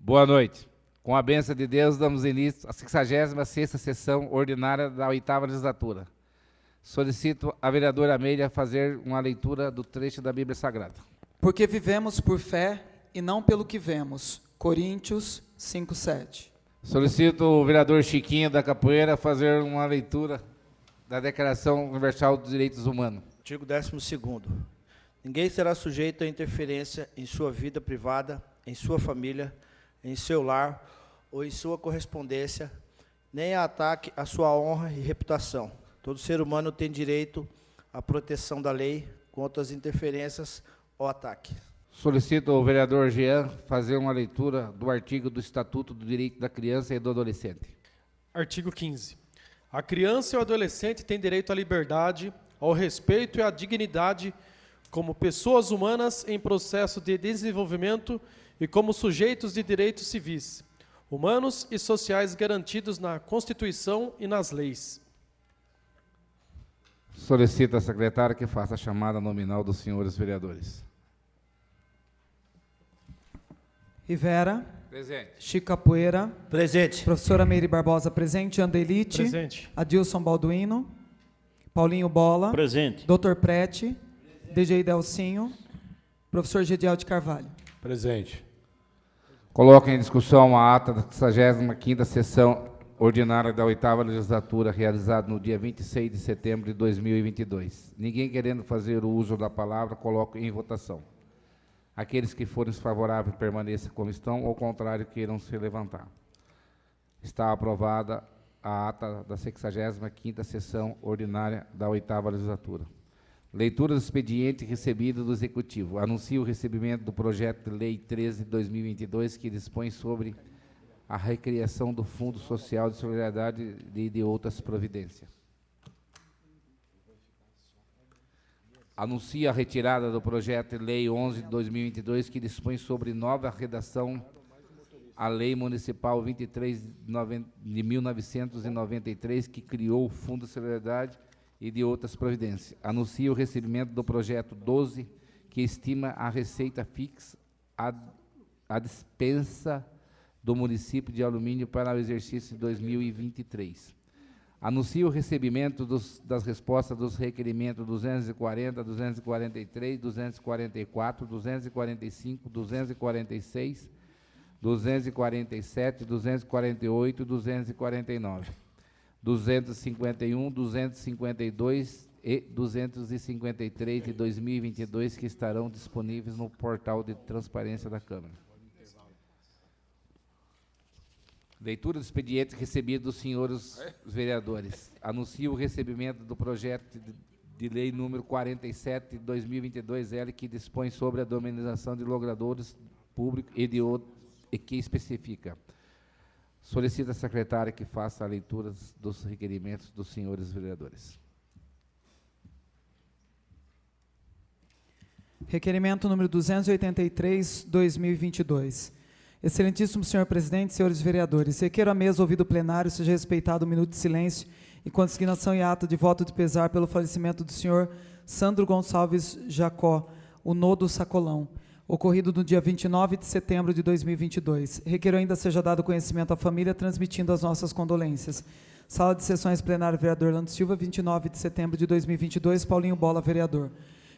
Boa noite. Com a bênção de Deus, damos início à 66ª sessão ordinária da 8ª legislatura. Solicito a vereadora Amélia fazer uma leitura do trecho da Bíblia Sagrada. Porque vivemos por fé e não pelo que vemos. Coríntios 5:7. Solicito o vereador Chiquinho da Capoeira fazer uma leitura da Declaração Universal dos Direitos Humanos. Artigo 12º. Ninguém será sujeito a interferência em sua vida privada, em sua família, em seu lar ou em sua correspondência, nem a ataque à sua honra e reputação. Todo ser humano tem direito à proteção da lei contra as interferências ou ataque. Solicito ao vereador Jean fazer uma leitura do artigo do Estatuto do Direito da Criança e do Adolescente. Artigo 15. A criança e o adolescente têm direito à liberdade, ao respeito e à dignidade como pessoas humanas em processo de desenvolvimento e como sujeitos de direitos civis, humanos e sociais garantidos na Constituição e nas leis. Solicito à secretária que faça a chamada nominal dos senhores vereadores. Rivera. Presente. Chico Capoeira. Presente. Professora Meire Barbosa, presente. Andelite. Presente. Adilson Balduino. Paulinho Bola. Presente. Dr. Prete. DJ Delcinho. Professor Gediel de Carvalho. Presente. Coloco em discussão a ata da 65ª sessão ordinária da 8ª legislatura, realizada no dia 26 de setembro de 2022. Ninguém querendo fazer o uso da palavra, coloco em votação. Aqueles que forem favoráveis permaneçam como estão, ou ao contrário, queiram se levantar. Está aprovada a ata da 65ª sessão ordinária da 8ª legislatura. Leitura do expediente recebido do Executivo. Anuncio o recebimento do projeto de lei 13 de 2022, que dispõe sobre a recriação do Fundo Social de Solidariedade e de outras providências. Anuncio a retirada do projeto de lei 11 de 2022, que dispõe sobre nova redação à Lei Municipal 23 de 1993, que criou o Fundo de Solidariedade e de outras providências. Anuncio o recebimento do projeto 12, que estima a receita fixa a dispensa do município de Alumínio para o exercício de 2023. Anuncio o recebimento das respostas dos requerimentos 240, 243, 244, 245, 246, 247, 248, 249, 251, 252 e 253 de 2022, que estarão disponíveis no portal de transparência da Câmara. Leitura do expediente recebido dos senhores vereadores. Anuncio o recebimento do projeto de lei número 47 de 2022-L, que dispõe sobre a dominização de logradouros públicos e que especifica. Solicito a secretária que faça a leitura dos requerimentos dos senhores vereadores. Requerimento número 283, 2022. Excelentíssimo senhor presidente, senhores vereadores, requeiro à mesa ouvido o plenário seja respeitado um minuto de silêncio em consignação e ata de voto de pesar pelo falecimento do senhor Sandro Gonçalves Jacó, o Nodo Sacolão, ocorrido no dia 29 de setembro de 2022. Requeiro ainda seja dado conhecimento à família, transmitindo as nossas condolências. Sala de sessões plenária, vereador Orlando Silva, 29 de setembro de 2022, Paulinho Bola, vereador.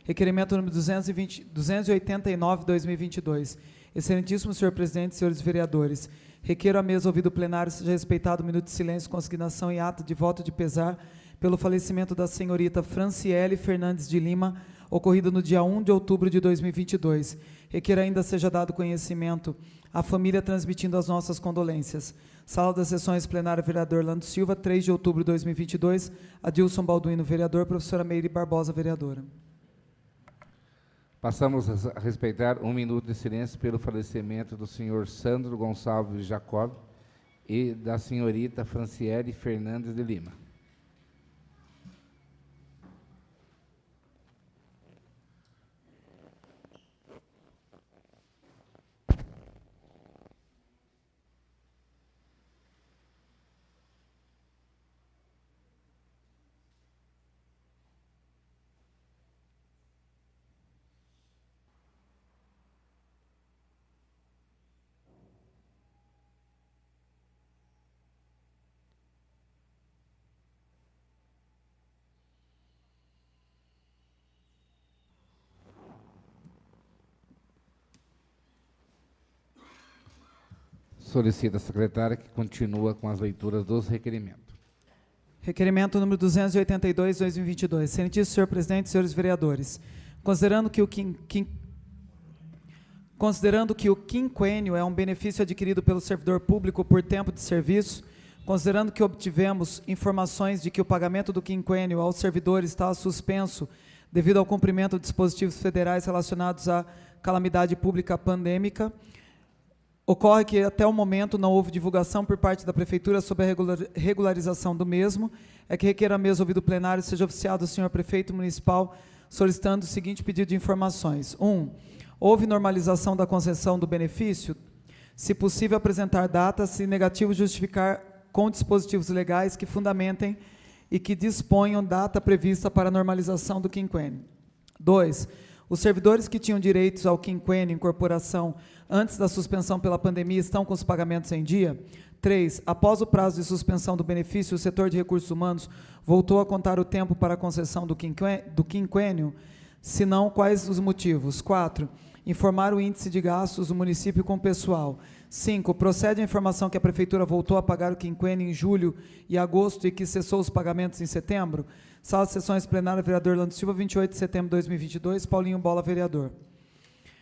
Requerimento número 289, 2022. Excelentíssimo senhor presidente, senhores vereadores, requeiro à mesa ouvido o plenário seja respeitado um minuto de silêncio, consignação e ato de voto de pesar pelo falecimento da senhorita Franciele Fernandes de Lima, ocorrido no dia 1 de outubro de 2022. Requeiro ainda seja dado conhecimento à família, transmitindo as nossas condolências. Sala das sessões plenária, vereador Orlando Silva, 3 de outubro de 2022, Adilson Balduino, vereador, professora Meire Barbosa, vereadora. Passamos a respeitar um minuto de silêncio pelo falecimento do senhor Sandro Gonçalves Jacob e da senhorita Franciele Fernandes de Lima. Solicita a secretária que continua com as leituras dos requerimentos. Requerimento número 282, 2022. Excelentíssimo senhor presidente, senhores vereadores, considerando que o quinquênio é um benefício adquirido pelo servidor público por tempo de serviço, considerando que obtivemos informações de que o pagamento do quinquênio aos servidores está suspenso devido ao cumprimento de dispositivos federais relacionados à calamidade pública pandêmica, ocorre que até o momento não houve divulgação por parte da Prefeitura sobre a regularização do mesmo, é que requer a mesa ouvido plenário seja oficiado o senhor Prefeito Municipal solicitando o seguinte pedido de informações. 1. Houve normalização da concessão do benefício? Se possível, apresentar datas, se negativo, justificar com dispositivos legais que fundamentem e que disponham data prevista para a normalização do quinquênio. 2. Os servidores que tinham direitos ao quinquênio em corporação antes da suspensão pela pandemia estão com os pagamentos em dia? 3. Após o prazo de suspensão do benefício, o setor de recursos humanos voltou a contar o tempo para a concessão do quinquênio? Se não, quais os motivos? 4. Informar o índice de gastos do município com o pessoal. 5. Procede a informação que a Prefeitura voltou a pagar o quinquênio em julho e agosto e que cessou os pagamentos em setembro? Sala de Sessões Plenária, vereador Orlando Silva, 28 de setembro de 2022, Paulinho Bola, vereador.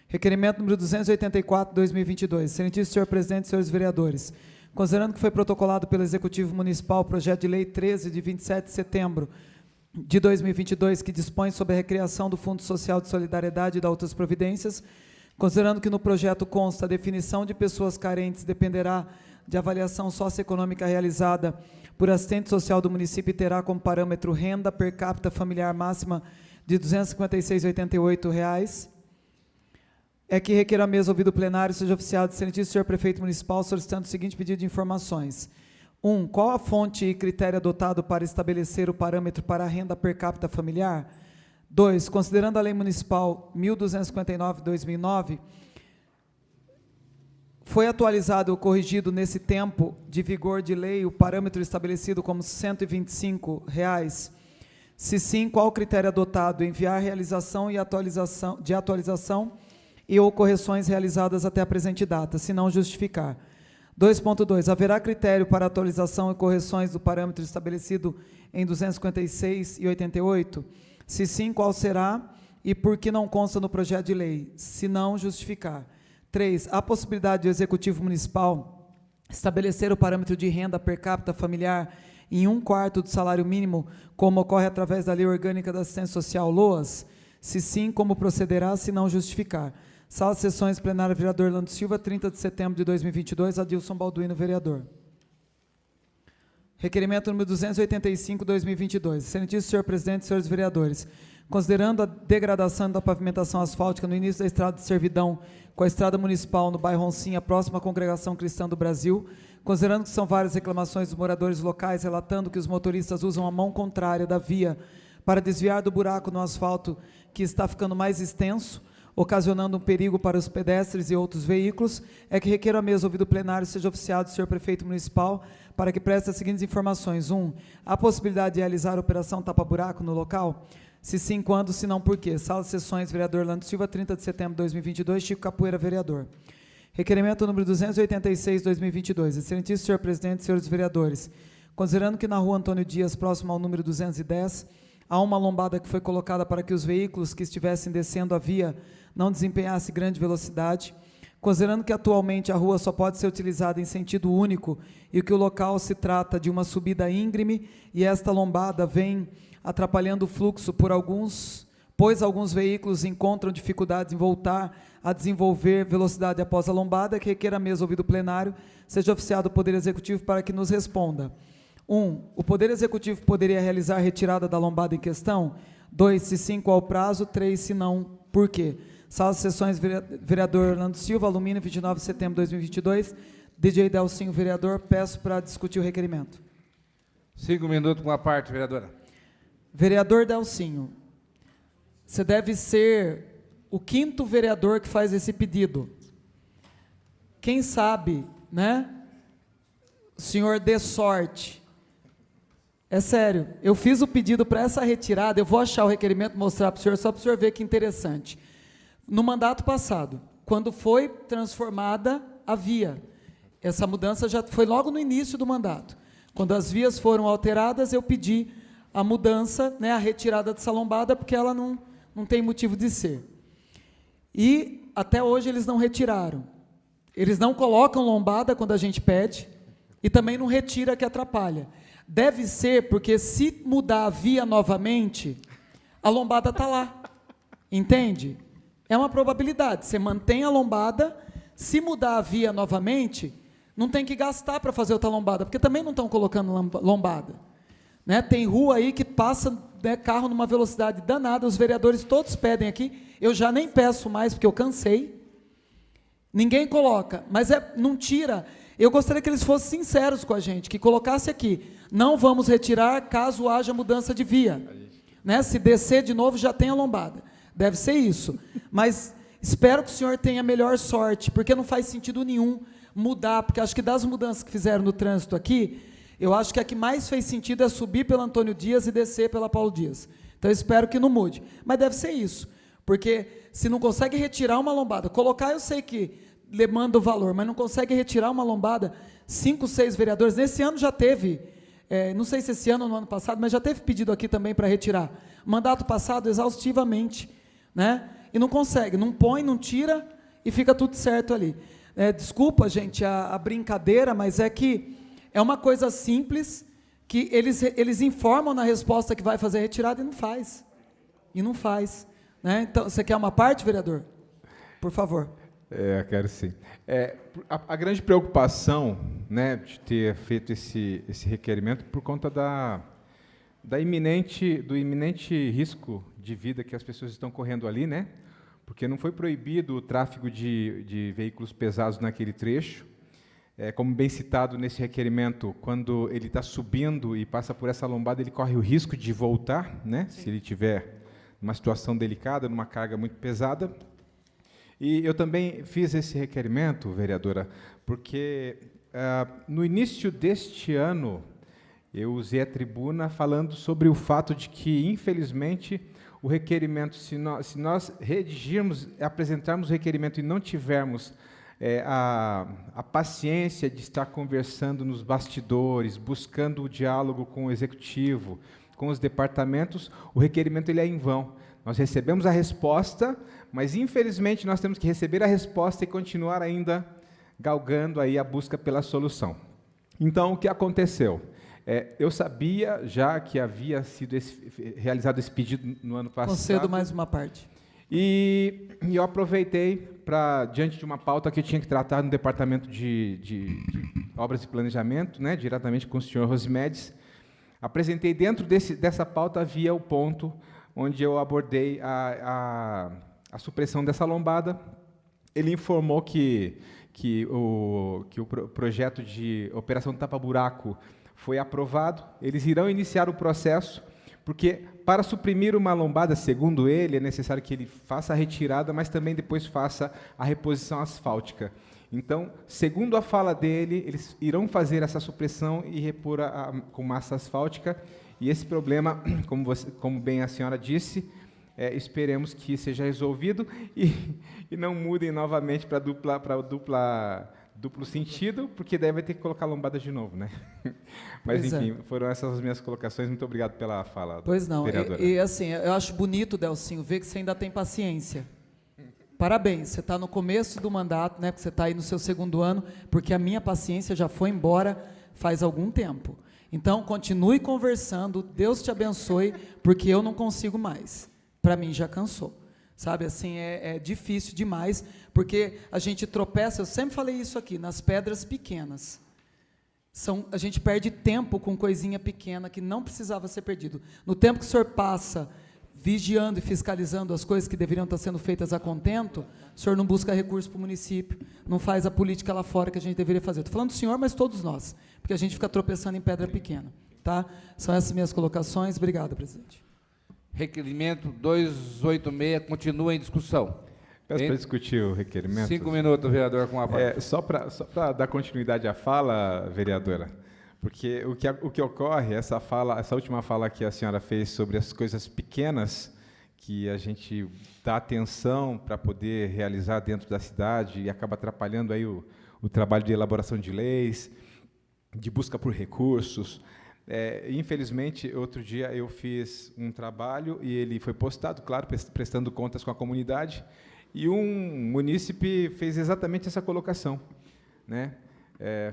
Requerimento número 284, 2022. Excelentíssimo senhor presidente, senhores vereadores, considerando que foi protocolado pelo Executivo Municipal o projeto de lei 13 de 27 de setembro de 2022, que dispõe sobre a recriação do Fundo Social de Solidariedade e da outras providências, considerando que no projeto consta a definição de pessoas carentes dependerá de avaliação socioeconômica realizada por assistente social do município e terá como parâmetro renda per capita familiar máxima de R$ 256,88, é que requer a mesa ouvido plenário seja oficiado o excelentíssimo senhor Prefeito Municipal solicitando o seguinte pedido de informações. 1. Qual a fonte e critério adotado para estabelecer o parâmetro para a renda per capita familiar? 2. Considerando a Lei Municipal 1259/2009, foi atualizado ou corrigido nesse tempo de vigor de lei o parâmetro estabelecido como R$ 125? Se sim, qual o critério adotado? Enviar realização e atualização e ou correções realizadas até a presente data, se não justificar. 2.2. Haverá critério para atualização e correções do parâmetro estabelecido em 256/88? Se sim, qual será e por que não consta no projeto de lei? Se não justificar. 3. Há possibilidade do Executivo Municipal estabelecer o parâmetro de renda per capita familiar em 1/4 do salário mínimo, como ocorre através da Lei Orgânica da Assistência Social, LOAS? Se sim, como procederá, se não justificar? Sala de Sessões Plenária, vereador Orlando Silva, 30 de setembro de 2022, Adilson Balduino, vereador. Requerimento número 285, 2022. Excelentíssimo senhor presidente, senhores vereadores, considerando a degradação da pavimentação asfáltica no início da estrada de servidão com a estrada municipal no bairro Oncinha, próxima à Congregação Cristã do Brasil, considerando que são várias reclamações dos moradores locais relatando que os motoristas usam a mão contrária da via para desviar do buraco no asfalto que está ficando mais extenso, ocasionando um perigo para os pedestres e outros veículos, é que requer a mesa ouvido plenário seja oficiado o senhor Prefeito Municipal para que preste as seguintes informações. 1. Há possibilidade de realizar a operação tapa-buraco no local? Se sim, quando? Se não, por quê? Sala de Sessões, vereador Orlando Silva, 30 de setembro de 2022, Chico Capoeira, vereador. Requerimento número 286, 2022. Excelentíssimo senhor presidente, senhores vereadores, considerando que na rua Antônio Dias, próximo ao número 210, há uma lombada que foi colocada para que os veículos que estivessem descendo a via não desempenhassem grande velocidade, considerando que atualmente a rua só pode ser utilizada em sentido único e que o local se trata de uma subida íngreme e esta lombada vem atrapalhando o fluxo pois alguns veículos encontram dificuldades em voltar a desenvolver velocidade após a lombada, que requer a mesa ouvido plenário, seja oficiado o Poder Executivo para que nos responda. 1. O Poder Executivo poderia realizar a retirada da lombada em questão? 2. Se sim, qual o prazo? 3. Se não, por quê? Sala de Sessões, vereador Orlando Silva, Alumínio, 29 de setembro de 2022, DJ Delcinho, vereador, peço para discutir o requerimento. 5 minutos com a parte, vereadora. Vereador Delcinho, você deve ser o 5º vereador que faz esse pedido. Quem sabe, né? O senhor dê sorte. É sério, eu fiz o pedido para essa retirada, eu vou achar o requerimento e mostrar para o senhor, só para o senhor ver que interessante. No mandato passado, quando foi transformada a via, Essa mudança já foi logo no início do mandato. Quando as vias foram alteradas, eu pedi a mudança, né, a retirada dessa lombada, porque ela não tem motivo de ser. E até hoje eles não retiraram. Eles não colocam lombada quando a gente pede e também não retira que atrapalha. Deve ser porque se mudar a via novamente, a lombada está lá. Entende? É uma probabilidade. Você mantém a lombada, se mudar a via novamente, não tem que gastar para fazer outra lombada, porque também não estão colocando lombada. Né? Tem rua aí que passa, né, carro numa velocidade danada, os vereadores todos pedem aqui, eu já nem peço mais, porque eu cansei. Ninguém coloca, mas não tira. Eu gostaria que eles fossem sinceros com a gente, que colocasse aqui, não vamos retirar caso haja mudança de via. Né? Se descer de novo, já tem a lombada. Deve ser isso. Mas espero que o senhor tenha melhor sorte, porque não faz sentido nenhum mudar, porque acho que das mudanças que fizeram no trânsito aqui, eu acho que a que mais fez sentido é subir pela Antônio Dias e descer pela Paulo Dias. Então, eu espero que não mude. Mas deve ser isso, porque se não consegue retirar uma lombada, colocar, eu sei que demanda o valor, mas não consegue retirar uma lombada, 5, 6 vereadores, nesse ano já teve, não sei se esse ano ou no ano passado, mas já teve pedido aqui também para retirar. Mandato passado, exaustivamente, né? E não consegue, não põe, não tira e fica tudo certo ali. Desculpa, gente, a brincadeira, mas é que é uma coisa simples que eles informam na resposta que vai fazer a retirada e não faz. E não faz. Né? Então, você quer uma parte, vereador? Por favor. Quero sim. A grande preocupação, né, de ter feito esse requerimento por conta do iminente risco de vida que as pessoas estão correndo ali, né? Porque não foi proibido o tráfego de veículos pesados naquele trecho. Como bem citado nesse requerimento, quando ele está subindo e passa por essa lombada, ele corre o risco de voltar, né? Se ele tiver numa situação delicada, numa carga muito pesada. E eu também fiz esse requerimento, vereadora, porque no início deste ano eu usei a tribuna falando sobre o fato de que, infelizmente, o requerimento, se nós redigirmos, apresentarmos o requerimento e não tivermos a paciência de estar conversando nos bastidores, buscando o diálogo com o executivo, com os departamentos, o requerimento ele é em vão. Nós recebemos a resposta, mas infelizmente nós temos que receber a resposta e continuar ainda galgando aí a busca pela solução. Então, o que aconteceu? Eu sabia já que havia sido realizado esse pedido no ano passado. Concedo mais uma parte. E eu aproveitei para, diante de uma pauta que eu tinha que tratar no Departamento de Obras e Planejamento, né, diretamente com o senhor Rosimedes, apresentei dentro dessa pauta havia o ponto onde eu abordei a supressão dessa lombada. Ele informou que o projeto de operação tapa-buraco foi aprovado, eles irão iniciar o processo, porque para suprimir uma lombada, segundo ele, é necessário que ele faça a retirada, mas também depois faça a reposição asfáltica. Então, segundo a fala dele, eles irão fazer essa supressão e repor com massa asfáltica, e esse problema, como bem a senhora disse, esperemos que seja resolvido e não mudem novamente para duplo sentido, porque daí vai ter que colocar lombada de novo, né? Mas, enfim, foram essas as minhas colocações. Muito obrigado pela fala, pois não, vereadora. E assim, eu acho bonito, Delcinho, ver que você ainda tem paciência. Parabéns, você está no começo do mandato, né? Porque você está aí no seu 2º ano, porque a minha paciência já foi embora faz algum tempo. Então, continue conversando, Deus te abençoe, porque eu não consigo mais. Para mim, já cansou. Sabe, assim, é difícil demais, porque a gente tropeça, eu sempre falei isso aqui, nas pedras pequenas. A gente perde tempo com coisinha pequena que não precisava ser perdido. No tempo que o senhor passa vigiando e fiscalizando as coisas que deveriam estar sendo feitas a contento, o senhor não busca recurso para o município, não faz a política lá fora que a gente deveria fazer. Estou falando do senhor, mas todos nós, porque a gente fica tropeçando em pedra pequena. Tá? São essas minhas colocações. Obrigado, presidente. Requerimento 286 continua em discussão. Peço para discutir o requerimento. 5 minutos, vereador, com a palavra. Só para dar continuidade à fala, vereadora, porque o que ocorre, essa última fala que a senhora fez sobre as coisas pequenas que a gente dá atenção para poder realizar dentro da cidade e acaba atrapalhando aí o o trabalho de elaboração de leis, de busca por recursos. Infelizmente, outro dia eu fiz um trabalho e ele foi postado, claro, prestando contas com a comunidade, e um munícipe fez exatamente essa colocação, né?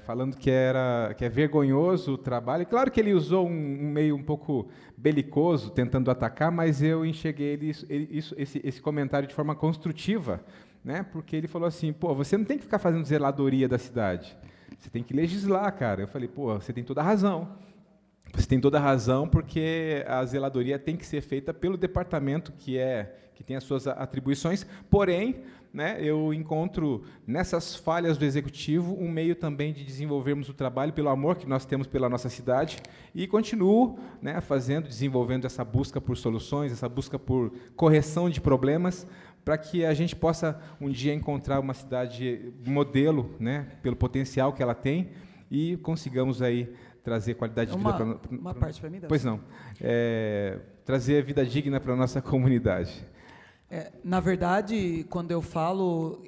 Falando que é vergonhoso o trabalho. Claro que ele usou um meio um pouco belicoso, tentando atacar, mas eu enxerguei esse comentário de forma construtiva, né? Porque ele falou assim, pô, você não tem que ficar fazendo zeladoria da cidade, você tem que legislar, cara. Eu falei, pô, você tem toda a razão. Você tem toda a razão, porque a zeladoria tem que ser feita pelo departamento que tem as suas atribuições, porém, né, eu encontro nessas falhas do Executivo um meio também de desenvolvermos o trabalho pelo amor que nós temos pela nossa cidade, e continuo, né, desenvolvendo essa busca por soluções, essa busca por correção de problemas, para que a gente possa um dia encontrar uma cidade modelo, né, pelo potencial que ela tem, e consigamos aí trazer qualidade de vida para uma parte para mim, Delcio? Pois não. Trazer vida digna para a nossa comunidade. Na verdade, quando eu falo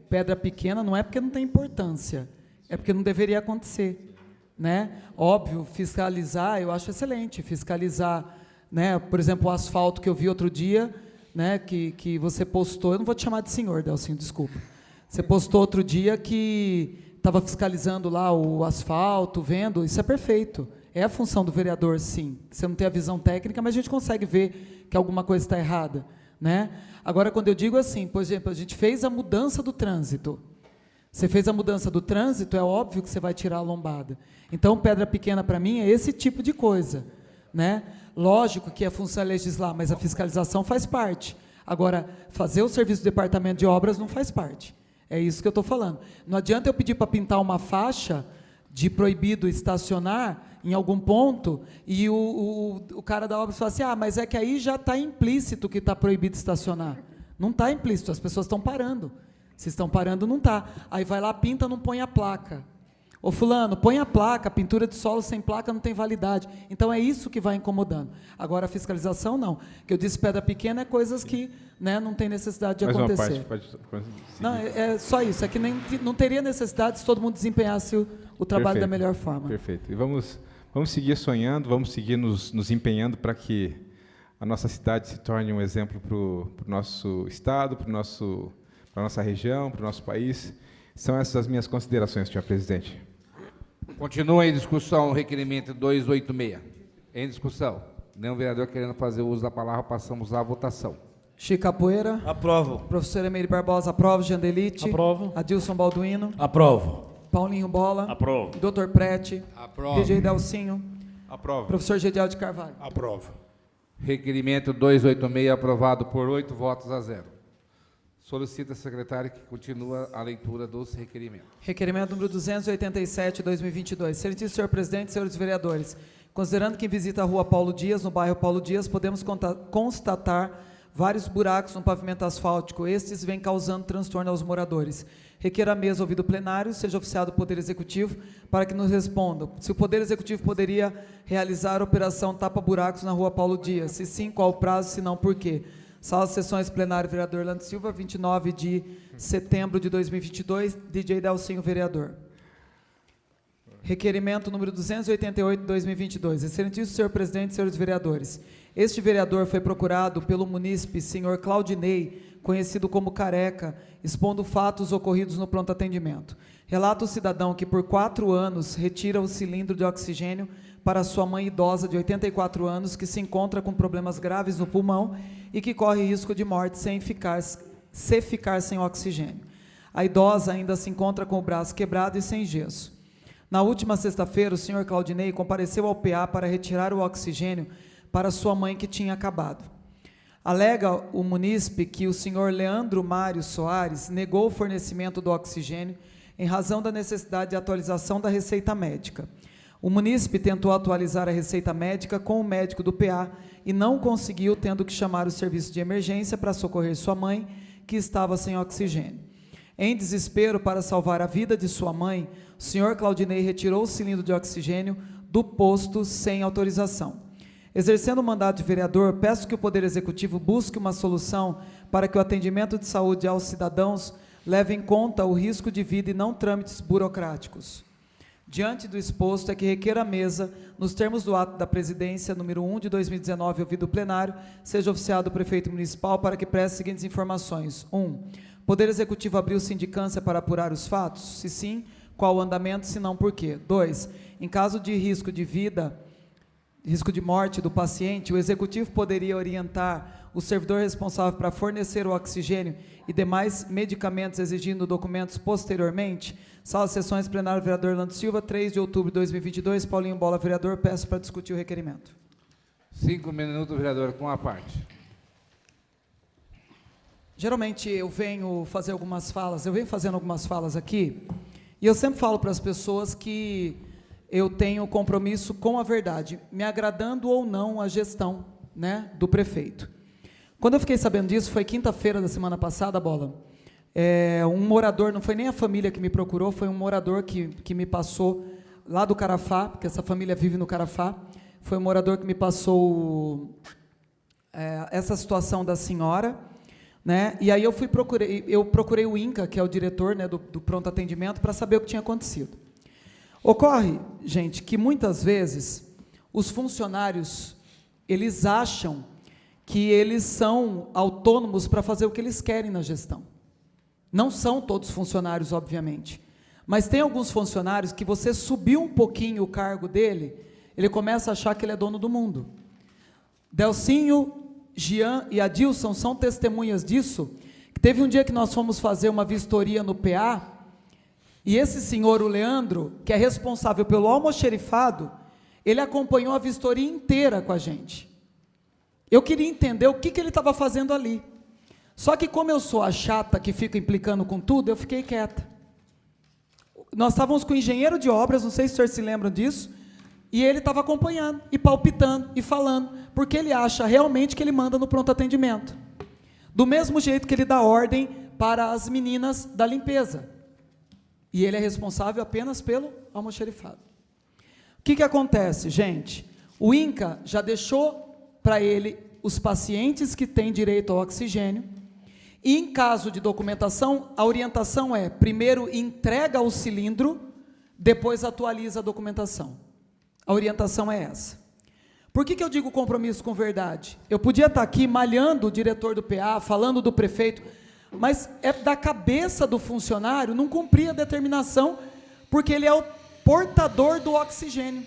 pedra pequena, não é porque não tem importância, é porque não deveria acontecer, né? Óbvio, fiscalizar, eu acho excelente, fiscalizar, né? Por exemplo, o asfalto que eu vi outro dia, né? Que você postou, eu não vou te chamar de senhor, Delcinho, desculpa. Você postou outro dia que estava fiscalizando lá o asfalto, vendo, isso é perfeito. É a função do vereador, sim. Você não tem a visão técnica, mas a gente consegue ver que alguma coisa está errada, né? Agora, quando eu digo assim, por exemplo, a gente fez a mudança do trânsito. Você fez a mudança do trânsito, é óbvio que você vai tirar a lombada. Então, pedra pequena para mim é esse tipo de coisa, né? Lógico que a função é legislar, mas a fiscalização faz parte. Agora, fazer o serviço do departamento de obras não faz parte. É isso que eu estou falando. Não adianta eu pedir para pintar uma faixa de proibido estacionar em algum ponto e o cara da obra fala assim, mas é que aí já está implícito que está proibido estacionar. Não está implícito, as pessoas estão parando. Se estão parando, não está. Aí vai lá, pinta, não põe a placa. Ô fulano, põe a placa, pintura de solo sem placa não tem validade. Então é isso que vai incomodando. Agora a fiscalização não. Que eu disse pedra pequena é coisas que, né, não tem necessidade de acontecer. Não, é só isso, é que não teria necessidade se todo mundo desempenhasse o trabalho da melhor forma. Perfeito. E vamos seguir sonhando, vamos seguir nos empenhando para que a nossa cidade se torne um exemplo para o nosso estado, para a nossa região, para o nosso país. São essas as minhas considerações, senhor presidente. Continua em discussão o requerimento 286. Em discussão. Nenhum vereador querendo fazer uso da palavra, passamos à votação. Chico Capoeira. Aprovo. Professor Emílio Barbosa, aprova. Jandelite. Aprovo. Adilson Balduino. Aprovo. Paulinho Bola. Aprovo. Dr. Prete. Aprovo. DJ Delcinho. Aprovo. Professor Gediel de Carvalho. Aprovo. Requerimento 286 aprovado por 8 votos a 0. Solicita a secretária que continue a leitura dos requerimentos. Requerimento número 287, 2022. Excelentíssimo senhor presidente, senhores vereadores, considerando que em visita à rua Paulo Dias, no bairro Paulo Dias, podemos constatar vários buracos no pavimento asfáltico. Estes vêm causando transtorno aos moradores. Requer a mesa ouvido plenário, seja oficiado o Poder Executivo, para que nos respondam se o Poder Executivo poderia realizar a operação tapa-buracos na rua Paulo Dias. Se sim, qual o prazo, se não, por quê? Sala de sessões plenário, vereador Orlando Silva, 29 de setembro de 2022, DJ Delcinho, vereador. Requerimento número 288, 2022. Excelentíssimo senhor presidente, senhores vereadores. Este vereador foi procurado pelo munícipe, senhor Claudinei, conhecido como Careca, expondo fatos ocorridos no pronto atendimento. Relata o cidadão que por 4 anos retira o cilindro de oxigênio para sua mãe idosa de 84 anos, que se encontra com problemas graves no pulmão e que corre risco de morte se ficar sem oxigênio. A idosa ainda se encontra com o braço quebrado e sem gesso. Na última sexta-feira, o senhor Claudinei compareceu ao PA para retirar o oxigênio para sua mãe que tinha acabado. Alega o munícipe que o senhor Leandro Mário Soares negou o fornecimento do oxigênio em razão da necessidade de atualização da receita médica. O munícipe tentou atualizar a receita médica com o médico do PA e não conseguiu, tendo que chamar o serviço de emergência para socorrer sua mãe, que estava sem oxigênio. Em desespero para salvar a vida de sua mãe, o senhor Claudinei retirou o cilindro de oxigênio do posto sem autorização. Exercendo o mandato de vereador, peço que o Poder Executivo busque uma solução para que o atendimento de saúde aos cidadãos leve em conta o risco de vida e não trâmites burocráticos. Diante do exposto, é que requer a mesa, nos termos do ato da presidência, número 1 de 2019, ouvido o plenário, seja oficiado o prefeito municipal para que preste as seguintes informações. 1. Poder Executivo abriu sindicância para apurar os fatos? Se sim, qual o andamento, se não, por quê? 2. Em caso de risco de vida, risco de morte do paciente, o Executivo poderia orientar o servidor responsável para fornecer o oxigênio e demais medicamentos exigindo documentos posteriormente? Sala de Sessões, plenário, vereador Orlando Silva, 3 de outubro de 2022, Paulinho Bola, vereador, peço para discutir o requerimento. 5 minutos, vereador, com a parte. Geralmente eu venho fazendo algumas falas aqui, e eu sempre falo para as pessoas que eu tenho compromisso com a verdade, me agradando ou não a gestão, né, do prefeito. Quando eu fiquei sabendo disso, foi quinta-feira da semana passada, Bola, um morador, não foi nem a família que me procurou, foi um morador que me passou lá do Carafá, porque essa família vive no Carafá, foi um morador que me passou essa situação da senhora, né? E aí eu procurei o INCA, que é o diretor, né, do pronto atendimento, para saber o que tinha acontecido. Ocorre, gente, que muitas vezes os funcionários, eles acham que eles são autônomos para fazer o que eles querem na gestão. Não são todos funcionários, obviamente, mas tem alguns funcionários que você subiu um pouquinho o cargo dele, ele começa a achar que ele é dono do mundo. Delcinho, Jean e Adilson são testemunhas disso. Teve um dia que nós fomos fazer uma vistoria no PA, e esse senhor, o Leandro, que é responsável pelo almoxerifado, ele acompanhou a vistoria inteira com a gente. Eu queria entender o que ele estava fazendo ali. Só que como eu sou a chata que fica implicando com tudo, eu fiquei quieta. Nós estávamos com o engenheiro de obras, não sei se os senhores se lembram disso, e ele estava acompanhando, e palpitando, e falando, porque ele acha realmente que ele manda no pronto atendimento. Do mesmo jeito que ele dá ordem para as meninas da limpeza. E ele é responsável apenas pelo almoxerifado. O que acontece, gente? O INCA já deixou para ele os pacientes que têm direito ao oxigênio, e em caso de documentação, a orientação é, primeiro entrega o cilindro, depois atualiza a documentação. A orientação é essa. Por que eu digo compromisso com verdade? Eu podia estar aqui malhando o diretor do PA, falando do prefeito, mas é da cabeça do funcionário não cumprir a determinação, porque ele é o portador do oxigênio.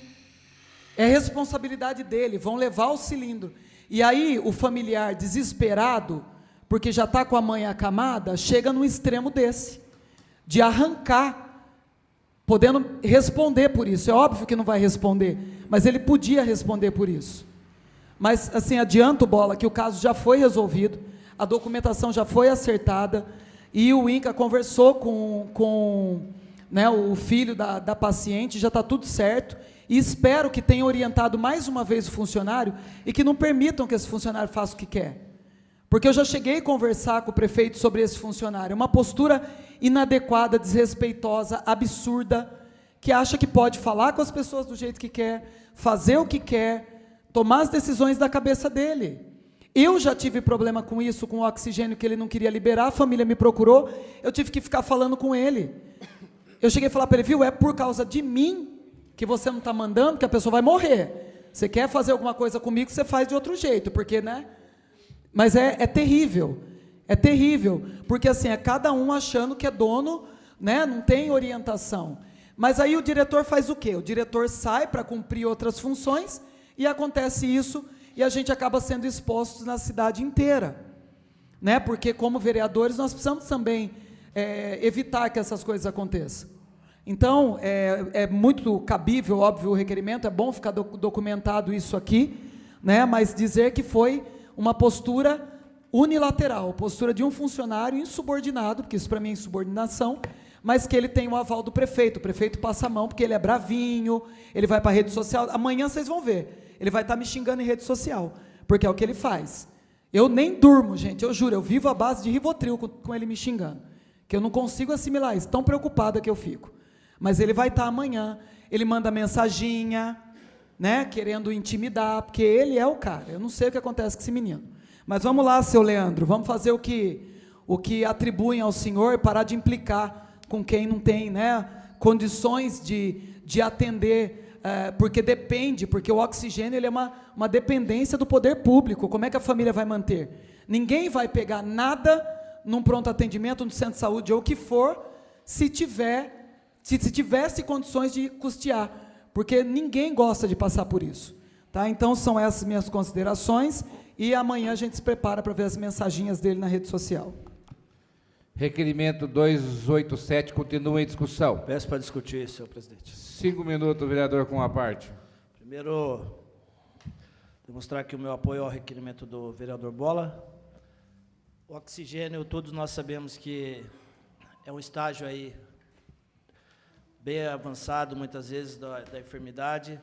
É responsabilidade dele, vão levar o cilindro. E aí o familiar desesperado, porque já está com a mãe acamada, chega num extremo desse, de arrancar, podendo responder por isso. É óbvio que não vai responder, mas ele podia responder por isso. Mas, assim, adianto, Bola, que o caso já foi resolvido, a documentação já foi acertada, e o INCA conversou com né, o filho da paciente, já está tudo certo, e espero que tenha orientado mais uma vez o funcionário, e que não permitam que esse funcionário faça o que quer. Porque eu já cheguei a conversar com o prefeito sobre esse funcionário, uma postura inadequada, desrespeitosa, absurda, que acha que pode falar com as pessoas do jeito que quer, fazer o que quer, tomar as decisões da cabeça dele. Eu já tive problema com isso, com o oxigênio que ele não queria liberar, a família me procurou, eu tive que ficar falando com ele. Eu cheguei a falar para ele, viu, é por causa de mim que você não está mandando, que a pessoa vai morrer. Você quer fazer alguma coisa comigo, você faz de outro jeito, porque, né? Mas é terrível, porque assim, é cada um achando que é dono, né? Não tem orientação. Mas aí o diretor faz o quê? O diretor sai para cumprir outras funções, e acontece isso, e a gente acaba sendo expostos na cidade inteira, né? Porque como vereadores nós precisamos também evitar que essas coisas aconteçam. Então, é muito cabível, óbvio, o requerimento, é bom ficar documentado isso aqui, né? Mas dizer que foi uma postura unilateral, postura de um funcionário insubordinado, porque isso para mim é insubordinação, mas que ele tem o aval do prefeito. O prefeito passa a mão, porque ele é bravinho, ele vai para a rede social, amanhã vocês vão ver, ele vai estar me xingando em rede social, porque é o que ele faz. Eu nem durmo, gente, eu juro, eu vivo à base de Rivotril com ele me xingando, que eu não consigo assimilar isso, tão preocupada que eu fico. Mas ele vai estar amanhã, ele manda mensaginha, né, querendo intimidar, porque ele é o cara. Eu não sei o que acontece com esse menino. Mas vamos lá, seu Leandro, vamos fazer o que o que atribuem ao senhor, parar de implicar com quem não tem, né, condições de atender, porque o oxigênio ele é uma dependência do poder público. Como é que a família vai manter? Ninguém vai pegar nada num pronto atendimento, no centro de saúde ou o que for, se tivesse condições de custear, porque ninguém gosta de passar por isso. Tá? Então, são essas minhas considerações, e amanhã a gente se prepara para ver as mensaginhas dele na rede social. Requerimento 287 continua em discussão. Peço para discutir, senhor presidente. 5 minutos, vereador, com a parte. Primeiro, demonstrar aqui o meu apoio ao requerimento do vereador Bola. O oxigênio, todos nós sabemos que é um estágio aí bem avançado, muitas vezes, da enfermidade.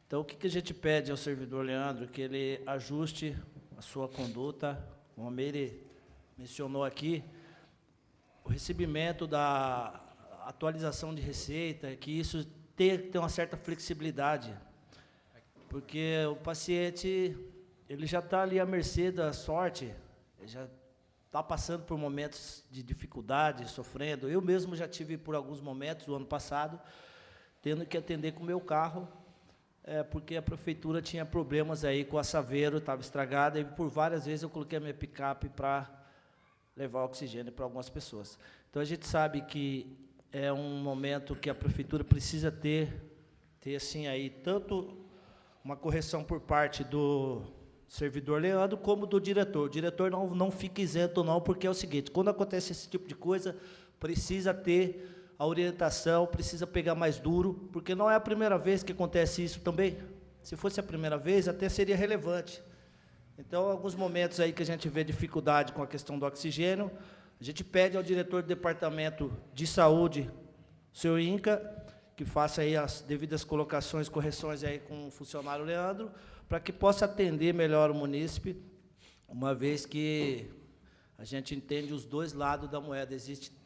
Então, o que a gente pede ao servidor Leandro? Que ele ajuste a sua conduta, como ele mencionou aqui, o recebimento da atualização de receita, que isso tem que ter uma certa flexibilidade, porque o paciente ele já está ali à mercê da sorte, ele já está passando por momentos de dificuldade, sofrendo. Eu mesmo já tive por alguns momentos, o ano passado, tendo que atender com o meu carro, porque a prefeitura tinha problemas aí com a Saveiro, estava estragada, e por várias vezes eu coloquei a minha picape para levar oxigênio para algumas pessoas. Então, a gente sabe que é um momento que a prefeitura precisa ter assim, aí, tanto uma correção por parte do servidor Leandro, como do diretor. O diretor não fica isento, não, porque é o seguinte, quando acontece esse tipo de coisa, precisa ter a orientação, precisa pegar mais duro, porque não é a primeira vez que acontece isso também. Se fosse a primeira vez, até seria relevante. Então, alguns momentos aí que a gente vê dificuldade com a questão do oxigênio, a gente pede ao diretor do Departamento de Saúde, o senhor Inca, que faça aí as devidas colocações, correções aí com o funcionário Leandro, para que possa atender melhor o munícipe, uma vez que a gente entende os dois lados da moeda.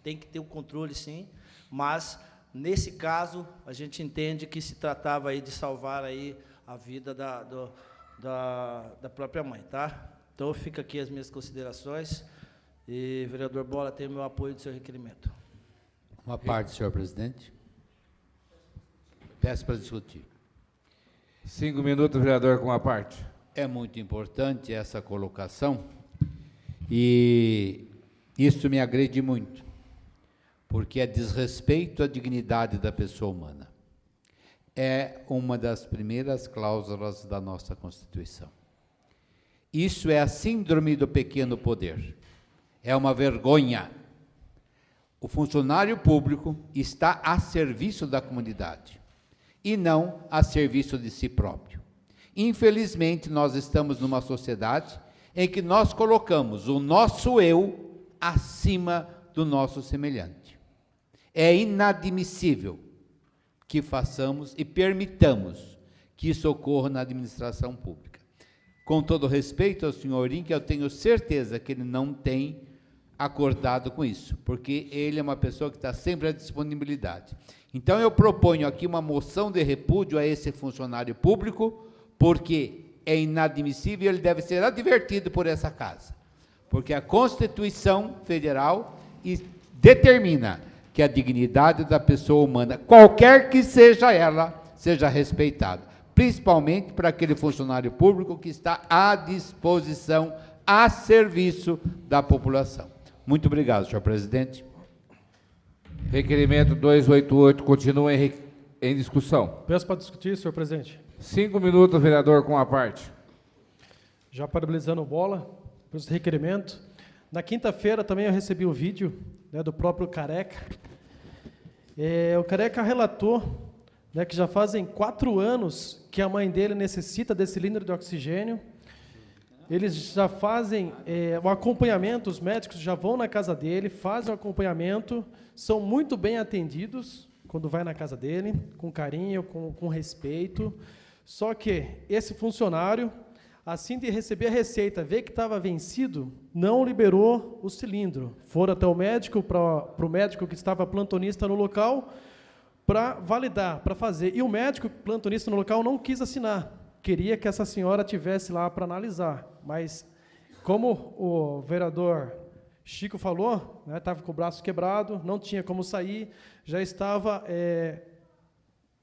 Tem que ter um controle, sim, mas, nesse caso, a gente entende que se tratava aí de salvar aí a vida da própria mãe, tá? Então, fica aqui as minhas considerações, e, vereador Bola, tem o meu apoio do seu requerimento. Uma parte, senhor presidente. Peço para discutir. 5 minutos, vereador, com a parte. É muito importante essa colocação, e isso me agride muito, porque é desrespeito à dignidade da pessoa humana. É uma das primeiras cláusulas da nossa Constituição. Isso é a síndrome do pequeno poder. É uma vergonha. O funcionário público está a serviço da comunidade e não a serviço de si próprio. Infelizmente, nós estamos numa sociedade em que nós colocamos o nosso eu acima do nosso semelhante. É inadmissível que façamos e permitamos que isso ocorra na administração pública. Com todo respeito ao senhor Inca, eu tenho certeza que ele não tem acordado com isso, porque ele é uma pessoa que está sempre à disponibilidade. Então, eu proponho aqui uma moção de repúdio a esse funcionário público, porque é inadmissível e ele deve ser advertido por essa casa, porque a Constituição Federal determina que a dignidade da pessoa humana, qualquer que seja ela, seja respeitada, principalmente para aquele funcionário público que está à disposição, a serviço da população. Muito obrigado, senhor presidente. Requerimento 288 continua em discussão. Peço para discutir, senhor presidente. 5 minutos, vereador, com a parte. Já parabenizando o Bola por esse requerimento. Na quinta-feira também eu recebi um vídeo, né, do próprio Careca. O Careca relatou, né, que já fazem 4 anos que a mãe dele necessita desse cilindro de oxigênio. Eles já fazem o acompanhamento, os médicos já vão na casa dele, fazem o acompanhamento, são muito bem atendidos quando vai na casa dele, com carinho, com respeito. Só que esse funcionário, assim de receber a receita, ver que estava vencido, não liberou o cilindro. Foram até o médico, para o médico que estava plantonista no local, para validar, para fazer. E o médico plantonista no local não quis assinar. Queria que essa senhora tivesse lá para analisar, mas como o vereador Chico falou, estava com o braço quebrado, não tinha como sair, já estava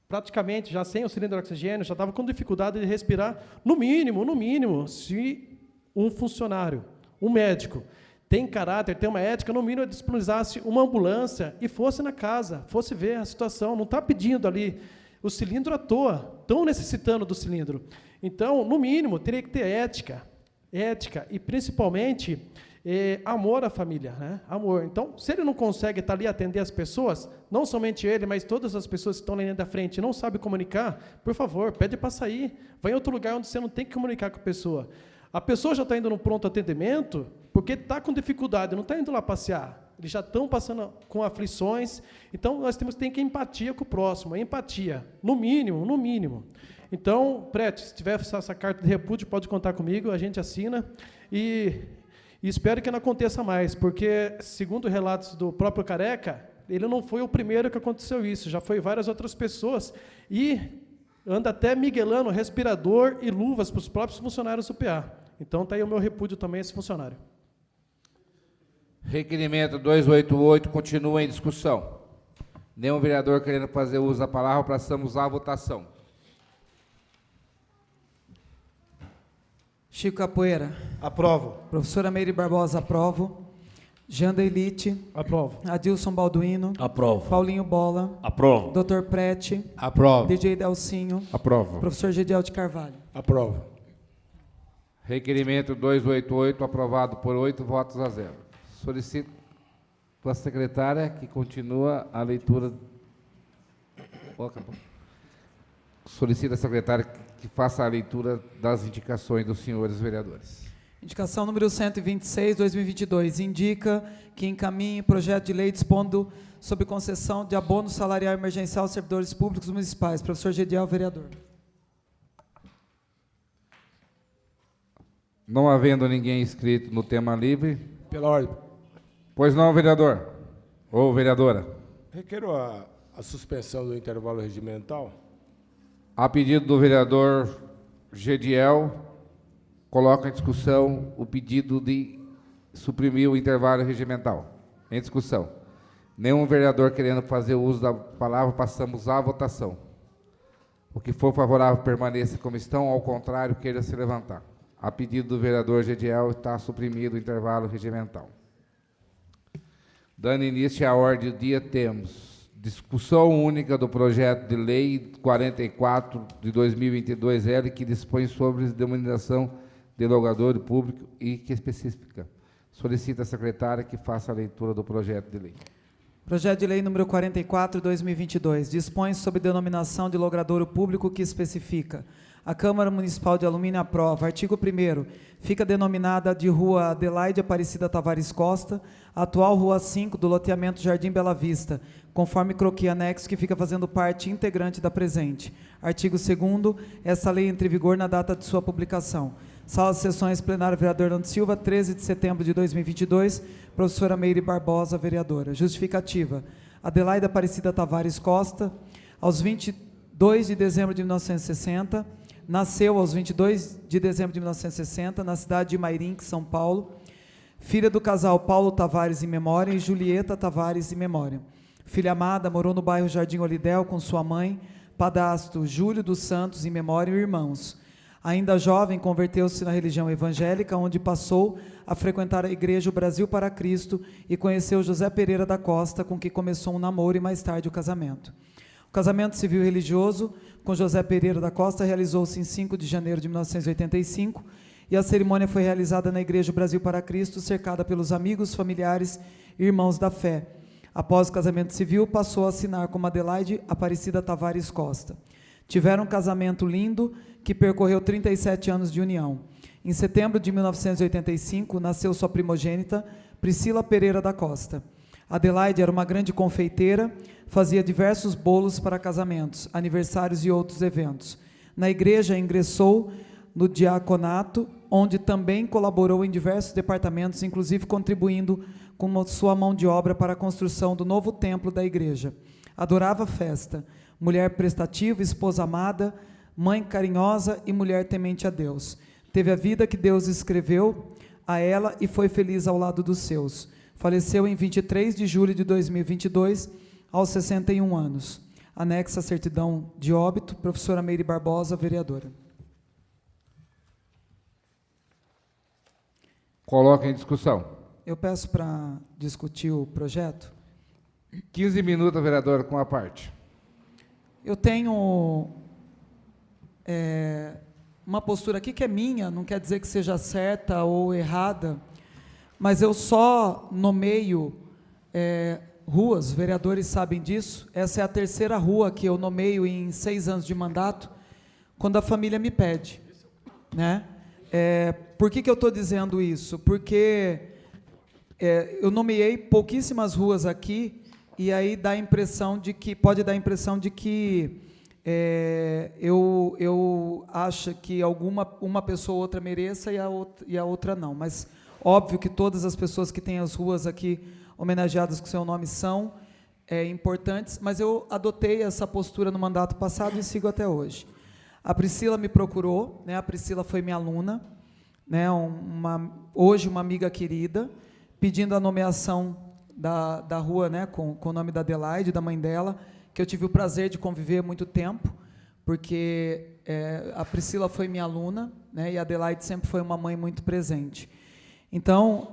praticamente já sem o cilindro de oxigênio, já estava com dificuldade de respirar. No mínimo, se um funcionário, um médico, tem caráter, tem uma ética, no mínimo disponibilizasse uma ambulância e fosse na casa, fosse ver a situação, não está pedindo ali o cilindro à toa, estão necessitando do cilindro. Então, no mínimo, teria que ter ética e principalmente amor à família, né? Amor. Então, se ele não consegue estar ali atender as pessoas, não somente ele, mas todas as pessoas que estão ali da frente e não sabem comunicar, por favor, pede para sair, vai em outro lugar onde você não tem que comunicar com a pessoa. A pessoa já está indo no pronto atendimento porque está com dificuldade, não está indo lá passear. Eles já estão passando com aflições. Então, nós temos que ter empatia com o próximo, empatia, no mínimo. Então, Prete, se tiver essa carta de repúdio, pode contar comigo, a gente assina e espero que não aconteça mais, porque, segundo relatos do próprio Careca, ele não foi o primeiro que aconteceu isso, já foi várias outras pessoas, e anda até miguelando respirador e luvas para os próprios funcionários do PA. Então, está aí o meu repúdio também a esse funcionário. Requerimento 288 continua em discussão. Nenhum vereador querendo fazer uso da palavra, passamos à votação. Chico Capoeira. Aprovo. Professora Meire Barbosa, aprovo. Janda Elite. Aprovo. Adilson Balduino. Aprovo. Paulinho Bola. Aprovo. Dr. Prete. Aprovo. DJ Delcinho. Aprovo. Professor Gediel de Carvalho. Aprovo. Requerimento 288, aprovado por 8 votos a 0. Solicito a secretária que continua a leitura. Solicito a secretária que faça a leitura das indicações dos senhores vereadores. Indicação número 126, 2022, indica que encaminhe projeto de lei dispondo sobre concessão de abono salarial emergencial aos servidores públicos municipais. Professor Gediel, vereador. Não havendo ninguém inscrito no tema livre. Pela ordem. Pois não, vereador. Ou vereadora. Requero a suspensão do intervalo regimental. A pedido do vereador Gediel, coloca em discussão o pedido de suprimir o intervalo regimental. Em discussão. Nenhum vereador querendo fazer uso da palavra, passamos à votação. O que for favorável permaneça como estão, ao contrário, queira se levantar. A pedido do vereador Gediel, está suprimido o intervalo regimental. Dando início à ordem do dia, temos discussão única do projeto de lei 44 de 2022L, que dispõe sobre a denominação de logador público e que especifica. Solicita a secretária que faça a leitura do projeto de lei. Projeto de lei número 44, 2022, dispõe sobre denominação de logradouro público que especifica. A Câmara Municipal de Alumínio aprova. Artigo 1º. Fica denominada de Rua Adelaide Aparecida Tavares Costa, atual Rua 5 do loteamento Jardim Bela Vista, conforme croquis anexo que fica fazendo parte integrante da presente. Artigo 2º. Essa lei entra em vigor na data de sua publicação. Sala de Sessões, Plenário, vereador Nando Silva, 13 de setembro de 2022, professora Meire Barbosa, vereadora. Justificativa. Adelaide Aparecida Tavares Costa, aos 22 de dezembro de 1960, nasceu aos 22 de dezembro de 1960, na cidade de Mairim, São Paulo, filha do casal Paulo Tavares em memória e Julieta Tavares em memória. Filha amada, morou no bairro Jardim Olidel com sua mãe, padrasto Júlio dos Santos em memória e irmãos. Ainda jovem, converteu-se na religião evangélica, onde passou a frequentar a igreja O Brasil para Cristo e conheceu José Pereira da Costa, com quem começou um namoro e mais tarde o casamento. O casamento civil e religioso com José Pereira da Costa realizou-se em 5 de janeiro de 1985 e a cerimônia foi realizada na igreja O Brasil para Cristo, cercada pelos amigos, familiares e irmãos da fé. Após o casamento civil, passou a assinar como Adelaide Aparecida Tavares Costa. Tiveram um casamento lindo que percorreu 37 anos de união. Em setembro de 1985, nasceu sua primogênita, Priscila Pereira da Costa. Adelaide era uma grande confeiteira, fazia diversos bolos para casamentos, aniversários e outros eventos. Na igreja, ingressou no diaconato, onde também colaborou em diversos departamentos, inclusive contribuindo com sua mão de obra para a construção do novo templo da igreja. Adorava festa, mulher prestativa, esposa amada, mãe carinhosa e mulher temente a Deus. Teve a vida que Deus escreveu a ela e foi feliz ao lado dos seus. Faleceu em 23 de julho de 2022, aos 61 anos. Anexa a certidão de óbito, professora Meire Barbosa, vereadora. Coloca em discussão. Eu peço para discutir o projeto. 15 minutos, vereador, com a parte. Eu tenho uma postura aqui que é minha, não quer dizer que seja certa ou errada, mas eu só nomeio ruas, vereadores sabem disso. Essa é a terceira rua que eu nomeio em 6 anos de mandato, quando a família me pede, né? Por que eu estou dizendo isso? Porque eu nomeei pouquíssimas ruas aqui, e aí dá a impressão de que, pode dar a impressão de que eu acho que uma pessoa ou outra mereça e a outra não, mas óbvio que todas as pessoas que têm as ruas aqui homenageadas com seu nome são importantes, mas eu adotei essa postura no mandato passado e sigo até hoje. A Priscila me procurou, né? A Priscila foi minha aluna, né? Hoje uma amiga querida, pedindo a nomeação da rua, né? com o nome da Adelaide, da mãe dela, que eu tive o prazer de conviver muito tempo, porque a Priscila foi minha aluna, né? E a Adelaide sempre foi uma mãe muito presente. Então,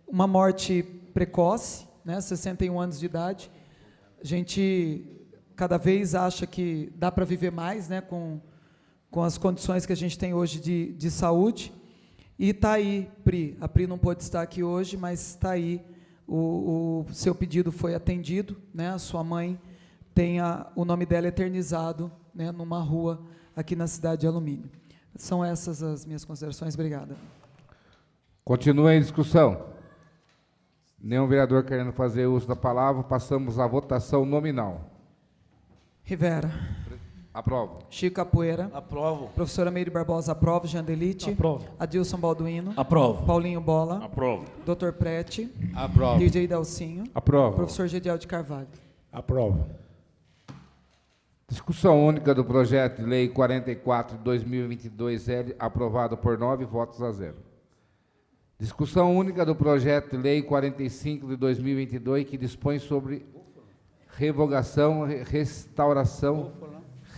uma morte precoce, né? 61 anos de idade, a gente cada vez acha que dá para viver mais, né? com as condições que a gente tem hoje de saúde, e está aí, Pri. A Pri não pôde estar aqui hoje, mas está aí, o seu pedido foi atendido, né? A sua mãe tem o nome dela eternizado, né? Numa rua aqui na cidade de Alumínio. São essas as minhas considerações. Obrigada. Continua em discussão. Nenhum vereador querendo fazer uso da palavra, passamos à votação nominal. Rivera. Aprovo. Chico Capoeira. Aprovo. Professora Meire Barbosa, aprova. Jean Delite. Aprovo. Adilson Balduino. Aprovo. Paulinho Bola. Aprovo. Dr. Prete. Aprovo. DJ Delcinho. Aprovo. Professor Gediel de Carvalho. Aprovo. Discussão única do projeto de lei 44 de 2022-L, aprovado por 9 votos a 0. Discussão única do projeto de lei 45 de 2022, que dispõe sobre revogação, restauração,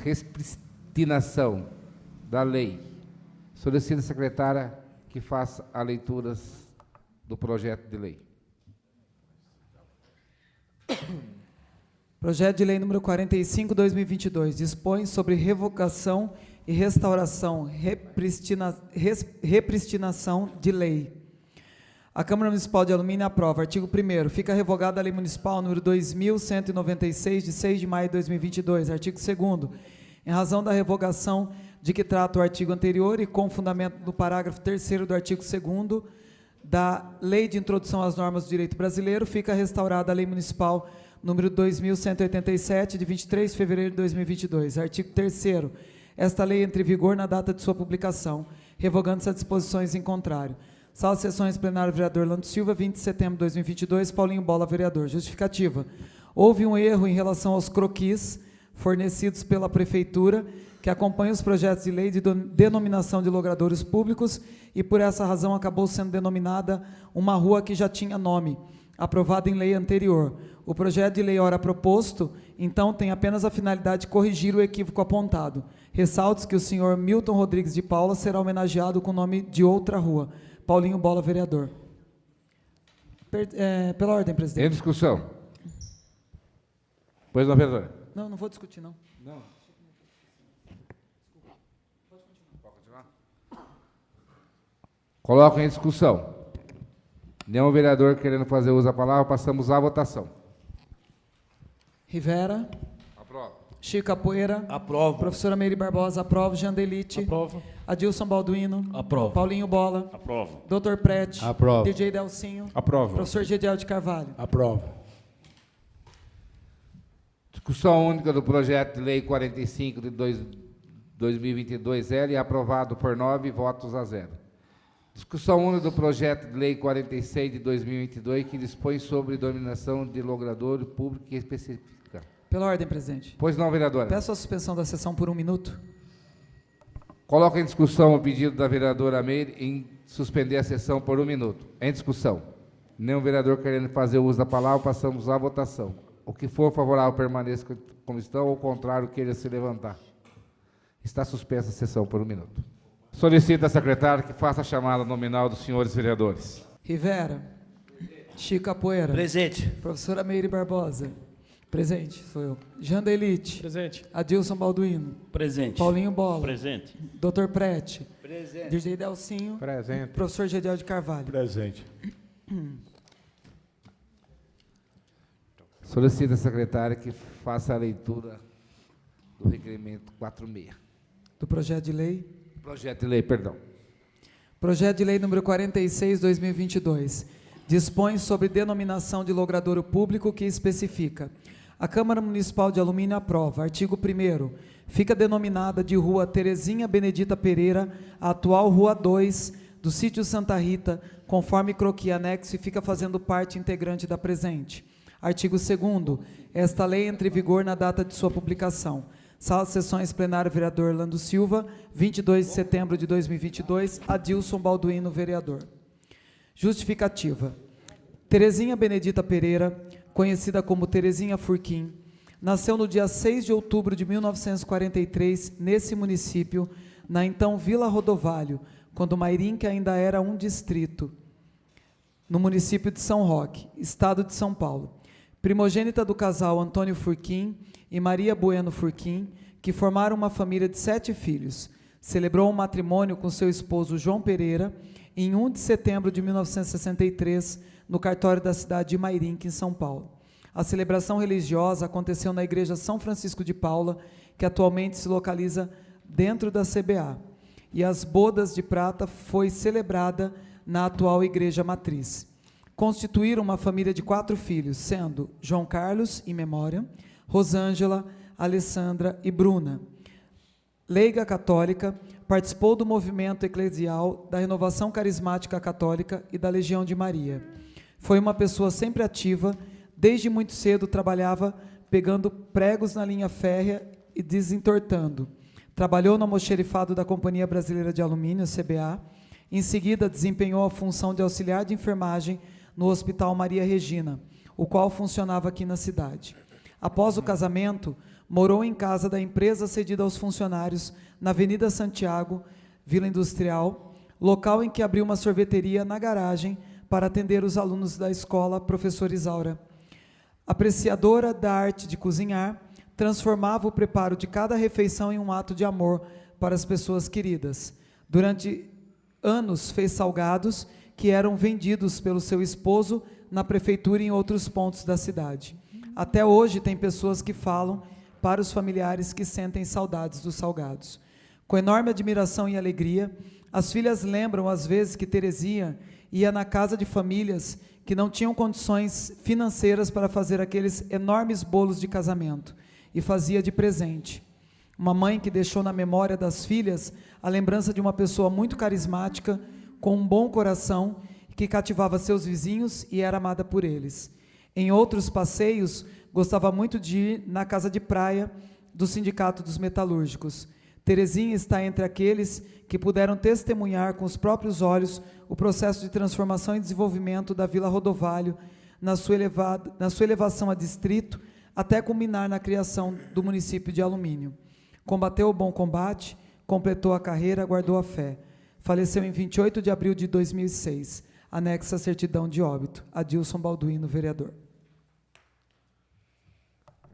repristinação da lei. Solicito a secretária que faça a leitura do projeto de lei. Projeto de lei número 45, 2022, dispõe sobre revogação e restauração, repristinação de lei. A Câmara Municipal de Alumínio aprova. Artigo 1º. Fica revogada a Lei Municipal número 2.196, de 6 de maio de 2022. Artigo 2º. Em razão da revogação de que trata o artigo anterior e com fundamento no parágrafo 3º do artigo 2º da Lei de Introdução às Normas do Direito Brasileiro, fica restaurada a Lei Municipal número 2.187, de 23 de fevereiro de 2022. Artigo 3º. Esta lei entra em vigor na data de sua publicação, revogando-se as disposições em contrário. Sala de Sessões Plenário, vereador Lando Silva, 20 de setembro de 2022, Paulinho Bola, vereador. Justificativa. Houve um erro em relação aos croquis fornecidos pela Prefeitura, que acompanham os projetos de lei de denominação de logradouros públicos, e por essa razão acabou sendo denominada uma rua que já tinha nome, aprovada em lei anterior. O projeto de lei ora proposto, então, tem apenas a finalidade de corrigir o equívoco apontado. Ressalto que o senhor Milton Rodrigues de Paula será homenageado com o nome de outra rua. Paulinho Bola, vereador. Pela ordem, presidente. Em discussão. Pois não, vereador? Não, não vou discutir, não. Não. Pode continuar. Coloco em discussão. Nenhum vereador querendo fazer uso da palavra, passamos à votação. Rivera. Aprovo. Chico Capoeira. Aprovo. Professora Meire Barbosa, aprova. Jean Delite. Aprovo. Adilson Balduino. Aprovo. Paulinho Bola. Aprovo. Dr. Prete. Aprovo. DJ Delcinho. Aprovo. Professor Gediel de Carvalho. Aprovo. Discussão única do projeto de lei 45 de 2022-L, aprovado por 9 votos a 0. Discussão única do projeto de lei 46 de 2022, que dispõe sobre dominação de logradouro público e específica. Pela ordem, presidente. Pois não, vereadora? Peço a suspensão da sessão por 1 minuto. Coloco em discussão o pedido da vereadora Meire em suspender a sessão por 1 minuto. Em discussão. Nenhum vereador querendo fazer uso da palavra, passamos à votação. O que for favorável permaneça como estão, ou o contrário, queira se levantar. Está suspensa a sessão por 1 minuto. Solicito a secretária que faça a chamada nominal dos senhores vereadores. Rivera. Chico Capoeira. Presente. Professora Meire Barbosa. Presente, sou eu. Janda Elite. Presente. Adilson Balduino. Presente. Paulinho Bola. Presente. Dr. Prete. Presente. DJ Delcinho. Presente. Professor Gediel de Carvalho. Presente. Solicito a secretária que faça a leitura do requerimento 46. Do projeto de lei. Projeto de lei, perdão. Projeto de lei número 46/2022. Dispõe sobre denominação de logradouro público que especifica. A Câmara Municipal de Alumínio aprova. Artigo 1º. Fica denominada de Rua Terezinha Benedita Pereira, a atual Rua 2, do sítio Santa Rita, conforme croquis anexo e fica fazendo parte integrante da presente. Artigo 2º. Esta lei entra em vigor na data de sua publicação. Sala de Sessões Plenário, vereador Orlando Silva, 22 de setembro de 2022, Adilson Balduino, vereador. Justificativa. Terezinha Benedita Pereira, conhecida como Terezinha Furquim, nasceu no dia 6 de outubro de 1943, nesse município, na então Vila Rodovalho, quando Mairinque ainda era um distrito, no município de São Roque, estado de São Paulo. Primogênita do casal Antônio Furquim e Maria Bueno Furquim, que formaram uma família de 7 filhos. Celebrou um matrimônio com seu esposo João Pereira, em 1 de setembro de 1963, no cartório da cidade de Mairinque, em São Paulo. A celebração religiosa aconteceu na Igreja São Francisco de Paula, que atualmente se localiza dentro da CBA, e as bodas de prata foi celebrada na atual Igreja Matriz. Constituíram uma família de 4 filhos, sendo João Carlos, em memória, Rosângela, Alessandra e Bruna. Leiga católica, participou do movimento eclesial da Renovação Carismática Católica e da Legião de Maria. Foi uma pessoa sempre ativa, desde muito cedo trabalhava pegando pregos na linha férrea e desentortando. Trabalhou no almoxerifado da Companhia Brasileira de Alumínio, CBA. Em seguida, desempenhou a função de auxiliar de enfermagem no Hospital Maria Regina, o qual funcionava aqui na cidade. Após o casamento, morou em casa da empresa cedida aos funcionários na Avenida Santiago, Vila Industrial, local em que abriu uma sorveteria na garagem para atender os alunos da escola Professora Isaura. Apreciadora da arte de cozinhar, transformava o preparo de cada refeição em um ato de amor para as pessoas queridas. Durante anos fez salgados que eram vendidos pelo seu esposo na prefeitura e em outros pontos da cidade. Até hoje tem pessoas que falam para os familiares que sentem saudades dos salgados. Com enorme admiração e alegria, as filhas lembram às vezes que Terezinha ia na casa de famílias que não tinham condições financeiras para fazer aqueles enormes bolos de casamento e fazia de presente. Uma mãe que deixou na memória das filhas a lembrança de uma pessoa muito carismática, com um bom coração, que cativava seus vizinhos e era amada por eles. Em outros passeios, gostava muito de ir na casa de praia do Sindicato dos Metalúrgicos. Terezinha está entre aqueles que puderam testemunhar com os próprios olhos o processo de transformação e desenvolvimento da Vila Rodovalho, na sua elevação a distrito, até culminar na criação do município de Alumínio. Combateu o bom combate, completou a carreira, guardou a fé. Faleceu em 28 de abril de 2006, anexa à certidão de óbito. Adilson Balduino, vereador.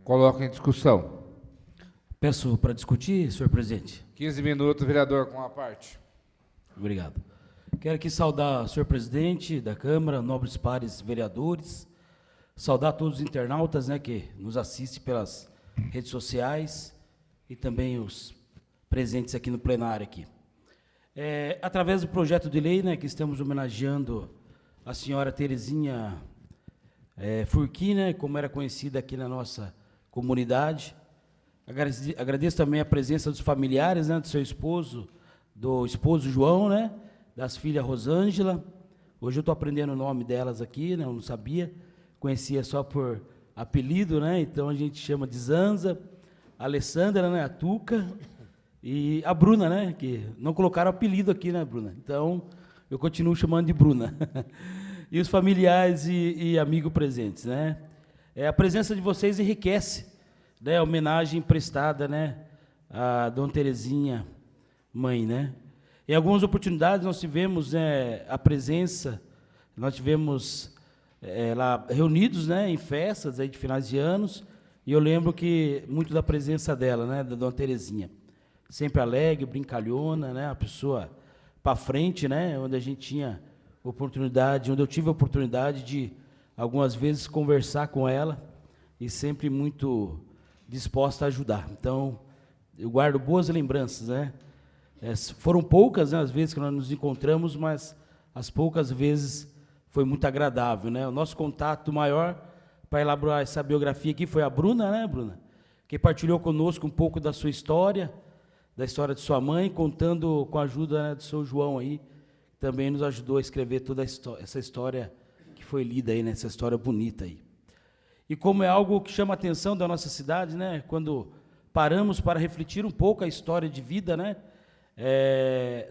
Coloca em discussão. Peço para discutir, senhor presidente. 15 minutos, vereador, com a parte. Obrigado. Quero aqui saudar o senhor presidente da Câmara, nobres pares vereadores, saudar todos os internautas, né, que nos assistem pelas redes sociais e também os presentes aqui no plenário aqui. Através do projeto de lei, né, que estamos homenageando a senhora Terezinha Furquim, né, como era conhecida aqui na nossa comunidade. Agradeço também a presença dos familiares, né, do seu esposo, do esposo João, né, das filhas Rosângela. Hoje eu estou aprendendo o nome delas aqui, né, eu não sabia, conhecia só por apelido, né, então a gente chama de Zanza, a Alessandra, né, a Tuca, e a Bruna, né, que não colocaram apelido aqui, né, Bruna? Então, eu continuo chamando de Bruna. E os familiares e amigos presentes, né? A presença de vocês enriquece, né? A homenagem prestada, né, a Dona Terezinha, mãe, né? Em algumas oportunidades nós tivemos a presença, nós tivemos lá reunidos, né, em festas aí de finais de anos, e eu lembro que muito da presença dela, né, da Dona Terezinha, sempre alegre, brincalhona, né, a pessoa para frente, né, onde a gente tinha oportunidade, onde eu tive a oportunidade de algumas vezes conversar com ela e sempre muito disposta a ajudar. Então, eu guardo boas lembranças, né? Foram poucas, né, as vezes que nós nos encontramos, mas as poucas vezes foi muito agradável, né? O nosso contato maior para elaborar essa biografia aqui foi a Bruna, né, Bruna? Que partilhou conosco um pouco da sua história, da história de sua mãe, contando com a ajuda, né, do seu João aí, que também nos ajudou a escrever toda essa história que foi lida aí, né, essa história bonita aí. E como é algo que chama a atenção da nossa cidade, né, quando paramos para refletir um pouco a história de vida, né,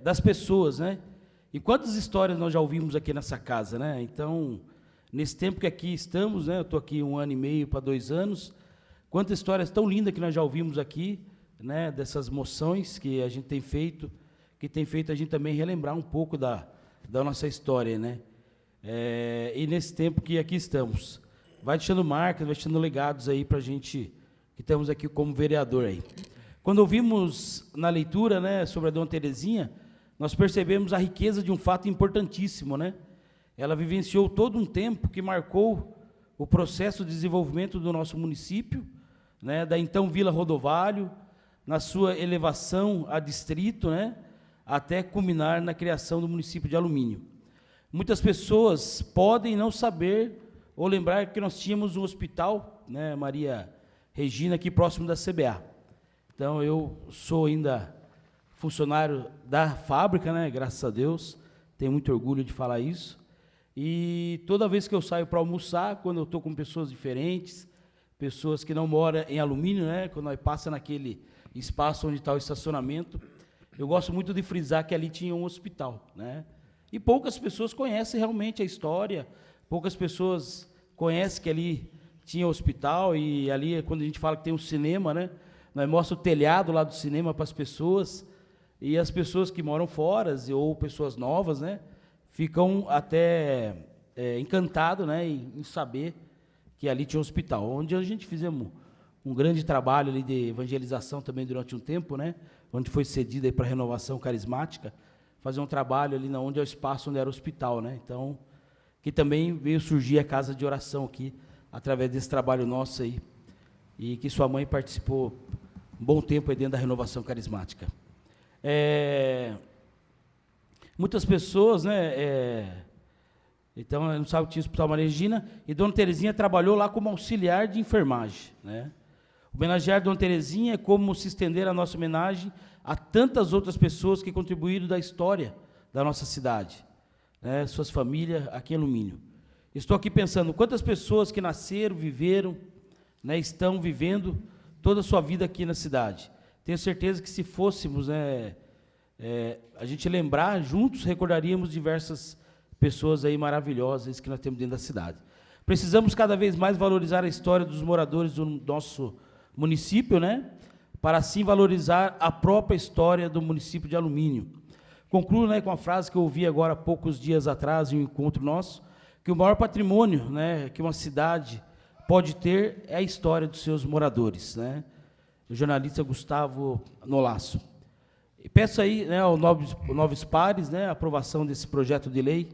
das pessoas, né? E quantas histórias nós já ouvimos aqui nessa casa, né? Então, nesse tempo que aqui estamos, né, eu estou aqui 1 ano e meio para 2 anos, quantas histórias tão lindas que nós já ouvimos aqui, né, dessas moções que a gente tem feito, que tem feito a gente também relembrar um pouco da nossa história, né? E nesse tempo que aqui estamos, vai deixando marcas, vai deixando legados aí para a gente que estamos aqui como vereador aí. Quando ouvimos na leitura, né, sobre a Dona Terezinha, nós percebemos a riqueza de um fato importantíssimo, né? Ela vivenciou todo um tempo que marcou o processo de desenvolvimento do nosso município, né, da então Vila Rodovalho, na sua elevação a distrito, né, até culminar na criação do município de Alumínio. Muitas pessoas podem não saber ou lembrar que nós tínhamos um hospital, né, Maria Regina, aqui próximo da CBA. Então, eu sou ainda funcionário da fábrica, né, graças a Deus, tenho muito orgulho de falar isso. E toda vez que eu saio para almoçar, quando eu estou com pessoas diferentes, pessoas que não moram em Alumínio, né, quando nós passamos naquele espaço onde está o estacionamento, eu gosto muito de frisar que ali tinha um hospital, né? E poucas pessoas conhecem realmente a história, poucas pessoas conhecem que ali tinha hospital, e ali, quando a gente fala que tem um cinema, né, nós mostramos o telhado lá do cinema para as pessoas, e as pessoas que moram fora, ou pessoas novas, né, ficam até encantados, né, em saber que ali tinha um hospital, onde a gente fizemos um grande trabalho ali de evangelização também durante um tempo, né, onde foi cedido aí para a renovação carismática, fazer um trabalho ali onde é o espaço onde era o hospital, né, então, que também veio surgir a casa de oração aqui, através desse trabalho nosso aí, e que sua mãe participou um bom tempo aí dentro da renovação carismática. Muitas pessoas, né, então, não sabe que tinha o Hospital Maria Regina, e Dona Terezinha trabalhou lá como auxiliar de enfermagem, né. Homenagear Dona Terezinha é como se estender a nossa homenagem a tantas outras pessoas que contribuíram da história da nossa cidade, né, suas famílias aqui em Alumínio. Estou aqui pensando quantas pessoas que nasceram, viveram, né, estão vivendo toda a sua vida aqui na cidade. Tenho certeza que se fôssemos, né, a gente lembrar, juntos recordaríamos diversas pessoas aí maravilhosas que nós temos dentro da cidade. Precisamos cada vez mais valorizar a história dos moradores do nosso município, né, para assim valorizar a própria história do município de Alumínio. Concluo, né, com a frase que eu ouvi agora há poucos dias atrás, em um encontro nosso, que o maior patrimônio, né, que uma cidade pode ter é a história dos seus moradores, né? O jornalista Gustavo Nolasso. E peço aí, né, ao Novos Pares, né, a aprovação desse projeto de lei,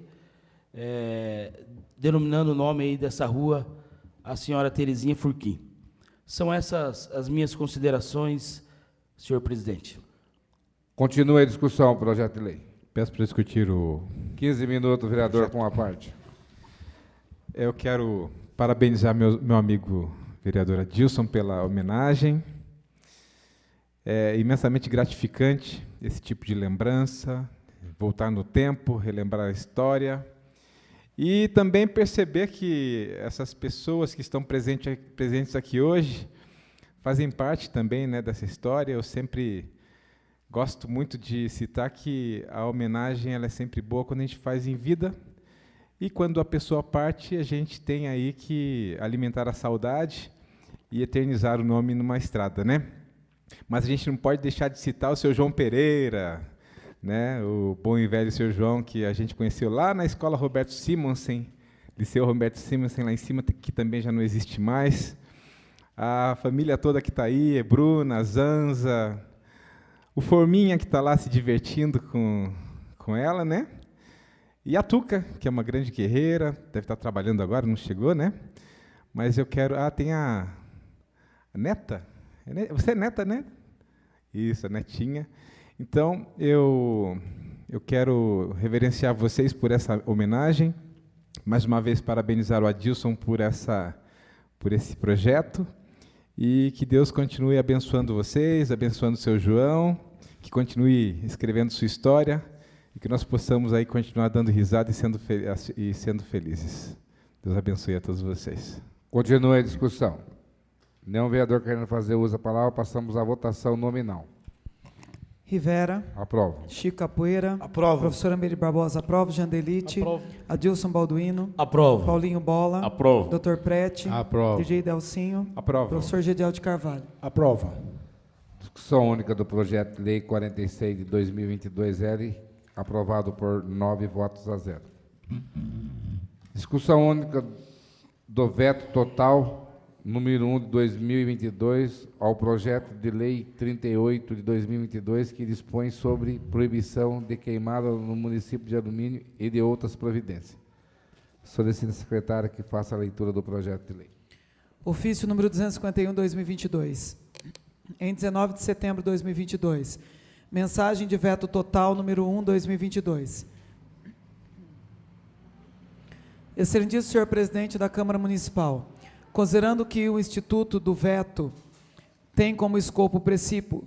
denominando o nome aí dessa rua, a senhora Terezinha Furquim. São essas as minhas considerações, senhor presidente. Continua a discussão, projeto de lei. Peço para discutir o... 15 minutos, vereador, com a parte. Eu quero parabenizar meu amigo vereador Adilson pela homenagem. É imensamente gratificante esse tipo de lembrança, voltar no tempo, relembrar a história. E também perceber que essas pessoas que estão presentes aqui hoje fazem parte também, né, dessa história. Eu sempre gosto muito de citar que a homenagem ela é sempre boa quando a gente faz em vida, e quando a pessoa parte, a gente tem aí que alimentar a saudade e eternizar o nome numa estrada, né? Mas a gente não pode deixar de citar o seu João Pereira, né? O bom e velho seu João, que a gente conheceu lá na escola Roberto Simonsen, Liceu Roberto Simonsen lá em cima, que também já não existe mais. A família toda que está aí, Bruna, Zanza, o Forminha que está lá se divertindo com ela, né? E a Tuca, que é uma grande guerreira, deve estar trabalhando agora, não chegou, né? Mas eu quero... tem a neta? Você é neta, né? Isso, a netinha. Então, eu quero reverenciar vocês por essa homenagem. Mais uma vez, parabenizar o Adilson por esse projeto. E que Deus continue abençoando vocês, abençoando o seu João, que continue escrevendo sua história e que nós possamos aí continuar dando risada e sendo felizes. Deus abençoe a todos vocês. Continue a discussão. Nenhum vereador querendo fazer uso da palavra, passamos à votação nominal. Rivera. Aprovo. Chico Capoeira. Aprovo. Professora Meire Barbosa, aprova. Jandelite. Aprovo. Adilson Balduino. Aprovo. Paulinho Bola. Aprovo. Dr. Prete. Aprovo. DJ Delcinho. Aprovo. Professor Gediel de Carvalho. Aprova. Discussão única do projeto de lei 46 de 2022-L, aprovado por 9 votos a 0. Discussão única do veto total número 1 de 2022 ao projeto de lei 38 de 2022, que dispõe sobre proibição de queimada no município de Alumínio e de outras providências. Solicito a secretária que faça a leitura do projeto de lei. Ofício número 251/2022. Em 19 de setembro de 2022. Mensagem de veto total número 1/2022. Excelentíssimo senhor presidente da Câmara Municipal, considerando que o Instituto do Veto tem como escopo princípio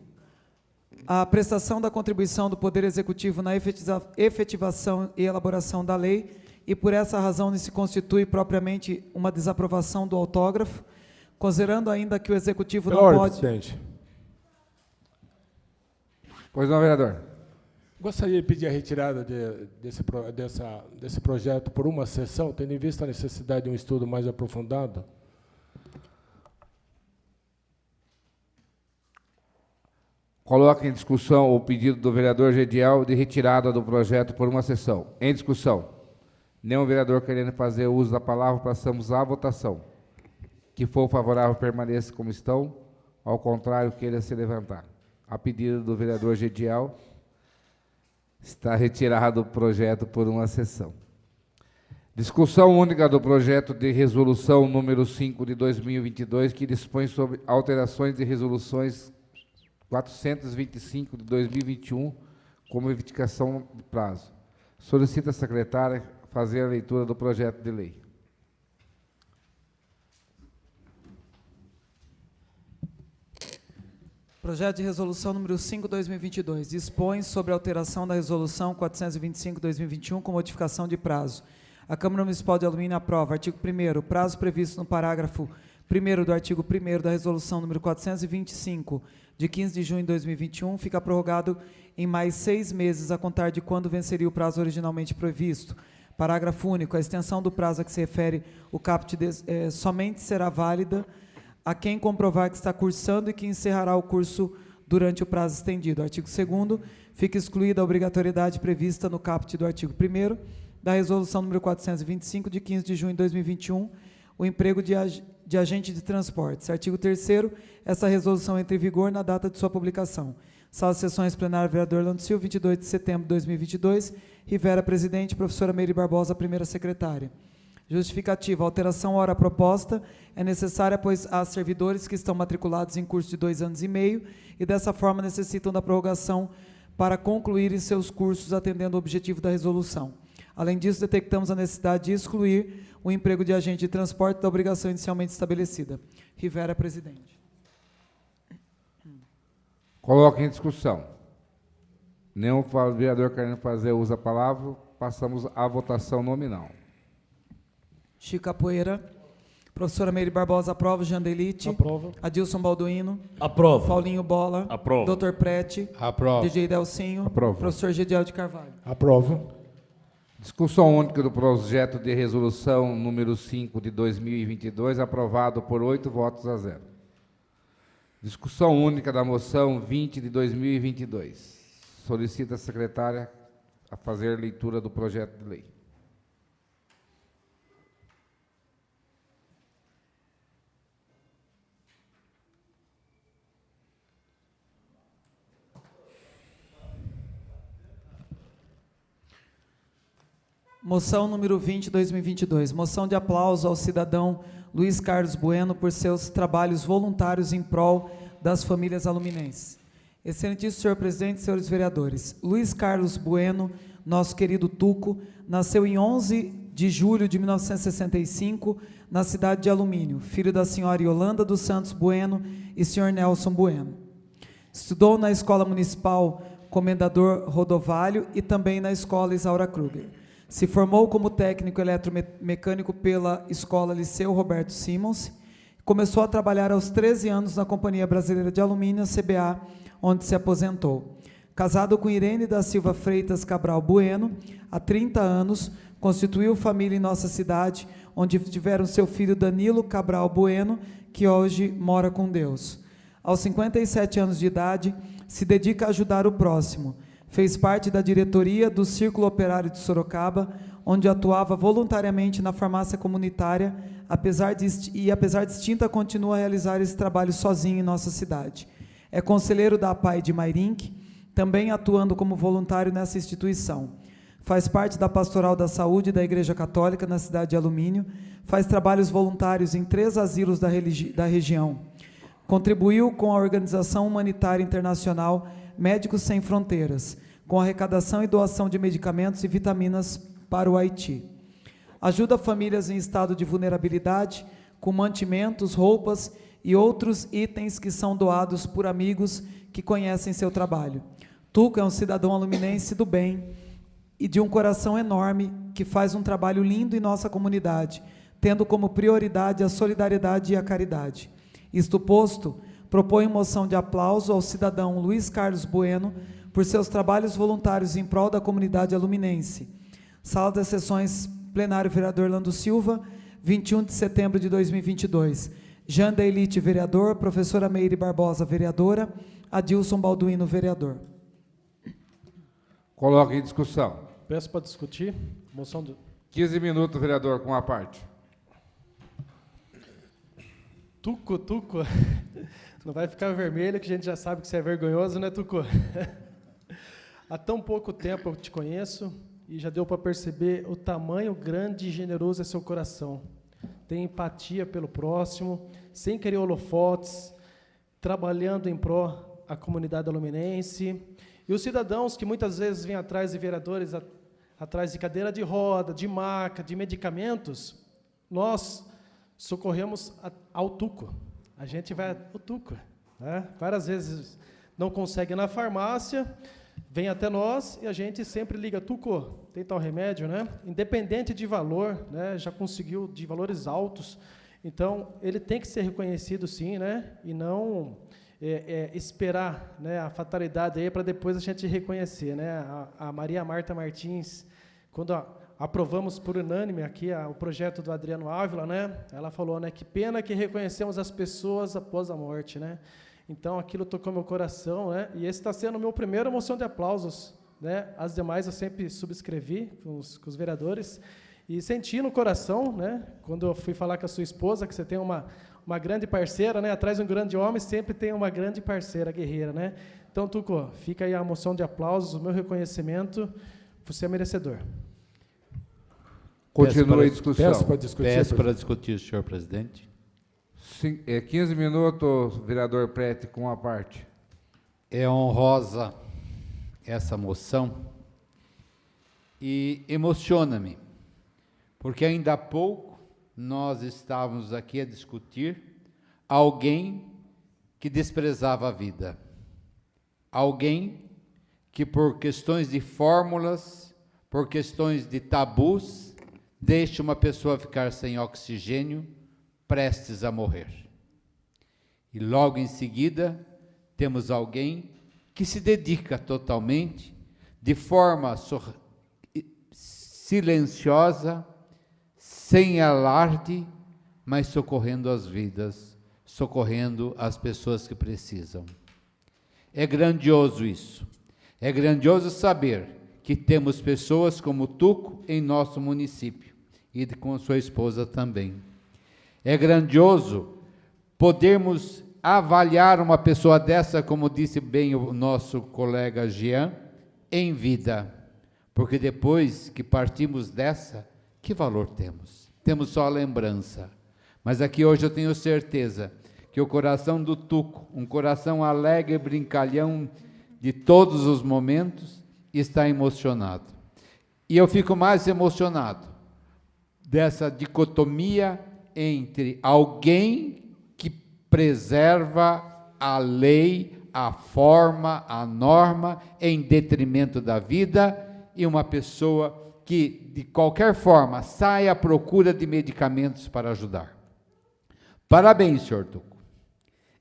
a prestação da contribuição do Poder Executivo na efetivação e elaboração da lei, e por essa razão se constitui propriamente uma desaprovação do autógrafo, considerando ainda que o Executivo não pode... Presidente. Pois não, vereador. Gostaria de pedir a retirada desse projeto por uma sessão, tendo em vista a necessidade de um estudo mais aprofundado. Coloca em discussão o pedido do vereador Gediel de retirada do projeto por uma sessão. Em discussão. Nenhum vereador querendo fazer uso da palavra, passamos à votação. Que for favorável, permaneça como estão. Ao contrário, queira se levantar. A pedido do vereador Gediel, está retirado o projeto por uma sessão. Discussão única do projeto de resolução número 5 de 2022, que dispõe sobre alterações de resoluções 425 de 2021, como indicação de prazo. Solicita a secretária fazer a leitura do projeto de lei. Projeto de resolução número 5/2022 dispõe sobre a alteração da resolução 425/2021 com modificação de prazo. A Câmara Municipal de Alumínio aprova. Artigo 1º. O prazo previsto no parágrafo 1º do artigo 1º da resolução número 425 de 15 de junho de 2021 fica prorrogado em mais 6 meses a contar de quando venceria o prazo originalmente previsto. Parágrafo único. A extensão do prazo a que se refere o caput somente será válida a quem comprovar que está cursando e que encerrará o curso durante o prazo estendido. Artigo 2º, fica excluída a obrigatoriedade prevista no caput do artigo 1º da resolução número 425 de 15 de junho de 2021, o emprego de agente de transportes. Artigo 3º, essa resolução entra em vigor na data de sua publicação. Sala de sessões plenária, vereador Orlando Silva, 22 de setembro de 2022. Rivera, presidente. Professora Meire Barbosa, primeira secretária. Justificativa. A alteração hora proposta é necessária, pois há servidores que estão matriculados em curso de 2 anos e meio e, dessa forma, necessitam da prorrogação para concluírem seus cursos, atendendo ao objetivo da resolução. Além disso, detectamos a necessidade de excluir o emprego de agente de transporte da obrigação inicialmente estabelecida. Rivera, presidente. Coloque em discussão. Nenhum vereador querendo fazer uso da palavra, passamos à votação nominal. Chico Capoeira. Professora Meire Barbosa, aprova. Jean Delite. Aprovo. Adilson Balduino. Aprovo. Paulinho Bola. Aprovo. Dr. Prete. Aprovo. DJ Delcinho. Aprovo. Professor Gediel de Carvalho. Aprovo. Discussão única do projeto de resolução número 5 de 2022, aprovado por 8 votos a 0. Discussão única da moção 20 de 2022. Solicita a secretária a fazer leitura do projeto de lei. Moção número 20, 2022. Moção de aplauso ao cidadão Luiz Carlos Bueno por seus trabalhos voluntários em prol das famílias aluminenses. Excelentíssimo senhor presidente, senhores vereadores, Luiz Carlos Bueno, nosso querido Tuco, nasceu em 11 de julho de 1965, na cidade de Alumínio, filho da senhora Yolanda dos Santos Bueno e senhor Nelson Bueno. Estudou na Escola Municipal Comendador Rodovalho e também na Escola Isaura Kruger. Se formou como técnico eletromecânico pela Escola Liceu Roberto Simons. Começou a trabalhar aos 13 anos na Companhia Brasileira de Alumínio, CBA, onde se aposentou. Casado com Irene da Silva Freitas Cabral Bueno, há 30 anos, constituiu família em nossa cidade, onde tiveram seu filho Danilo Cabral Bueno, que hoje mora com Deus. Aos 57 anos de idade, se dedica a ajudar o próximo. Fez parte da diretoria do Círculo Operário de Sorocaba, onde atuava voluntariamente na farmácia comunitária, apesar de extinta, continua a realizar esse trabalho sozinho em nossa cidade. É conselheiro da APAI de Mairink, também atuando como voluntário nessa instituição. Faz parte da Pastoral da Saúde da Igreja Católica na cidade de Alumínio, faz trabalhos voluntários em 3 asilos da região. Contribuiu com a Organização Humanitária Internacional Médicos Sem Fronteiras, com arrecadação e doação de medicamentos e vitaminas para o Haiti. Ajuda famílias em estado de vulnerabilidade, com mantimentos, roupas e outros itens que são doados por amigos que conhecem seu trabalho. Tuco é um cidadão aluminense do bem e de um coração enorme que faz um trabalho lindo em nossa comunidade, tendo como prioridade a solidariedade e a caridade. Isto posto, propõe moção de aplauso ao cidadão Luiz Carlos Bueno por seus trabalhos voluntários em prol da comunidade aluminense. Sala das Sessões, plenário vereador Lando Silva, 21 de setembro de 2022. Jean Delite, vereador. Professora Meire Barbosa, vereadora. Adilson Balduino, vereador. Coloque em discussão. Peço para discutir. Moção do... 15 minutos, vereador, com a parte. Tuco. Não vai ficar vermelho, que a gente já sabe que você é vergonhoso, né, Tuco? Há tão pouco tempo eu te conheço e já deu para perceber o tamanho grande e generoso é seu coração. Tem empatia pelo próximo, sem querer holofotes, trabalhando em pró a comunidade aluminense. E os cidadãos que muitas vezes vêm atrás de vereadores, atrás de cadeira de roda, de maca, de medicamentos, nós socorremos ao Tuco. A gente vai ao Tuco, né? Várias vezes não consegue na farmácia, vem até nós e a gente sempre liga: Tuco, tem tal remédio, né? Independente de valor, né? Já conseguiu de valores altos. Então, ele tem que ser reconhecido, sim, né? E não esperar, né, a fatalidade aí para depois a gente reconhecer, né? A Maria Marta Martins, quando aprovamos por unânime aqui o projeto do Adriano Ávila, né? Ela falou, né, que pena que reconhecemos as pessoas após a morte, né? Então, aquilo tocou meu coração, né? E esse está sendo o meu primeiro moção de aplausos, né? As demais eu sempre subscrevi com os vereadores e senti no coração, né? Quando eu fui falar com a sua esposa, que você tem uma grande parceira, né? Atrás de um grande homem sempre tem uma grande parceira guerreira, né? Então, Tuco, fica aí a moção de aplausos, o meu reconhecimento, você é merecedor. Continua a discussão. Peço para discutir, senhor presidente. 15 minutos, vereador Prete, com a parte. É honrosa essa moção e emociona-me, porque ainda há pouco nós estávamos aqui a discutir alguém que desprezava a vida, alguém que por questões de fórmulas, por questões de tabus, deixa uma pessoa ficar sem oxigênio prestes a morrer. E logo em seguida, temos alguém que se dedica totalmente, de forma silenciosa, sem alarde, mas socorrendo as vidas, socorrendo as pessoas que precisam. É grandioso isso. É grandioso saber que temos pessoas como Tuco em nosso município, e com sua esposa também. É grandioso podermos avaliar uma pessoa dessa, como disse bem o nosso colega Jean, em vida, porque depois que partimos dessa, que valor temos? Temos só a lembrança. Mas aqui hoje eu tenho certeza que o coração do Tuco, um coração alegre e brincalhão de todos os momentos, está emocionado. E eu fico mais emocionado dessa dicotomia entre alguém que preserva a lei, a forma, a norma, em detrimento da vida, e uma pessoa que, de qualquer forma, sai à procura de medicamentos para ajudar. Parabéns, senhor Tuco.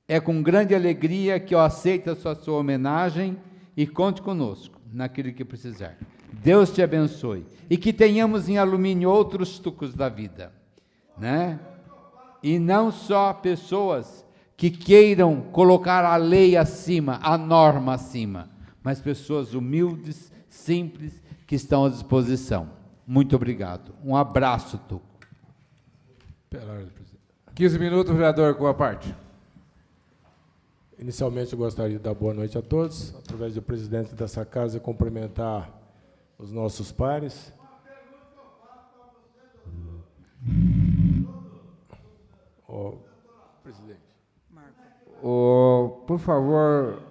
É com grande alegria que eu aceito a sua homenagem e conte conosco naquilo que precisar. Deus te abençoe. E que tenhamos em alumínio outros Tucos da vida, né? E não só pessoas que queiram colocar a lei acima, a norma acima, mas pessoas humildes, simples, que estão à disposição. Muito obrigado. Um abraço, Tuco. 15 minutos, vereador, com a parte. Inicialmente, eu gostaria de dar boa noite a todos, através do presidente dessa casa, cumprimentar os nossos pares. Presidente. Por favor.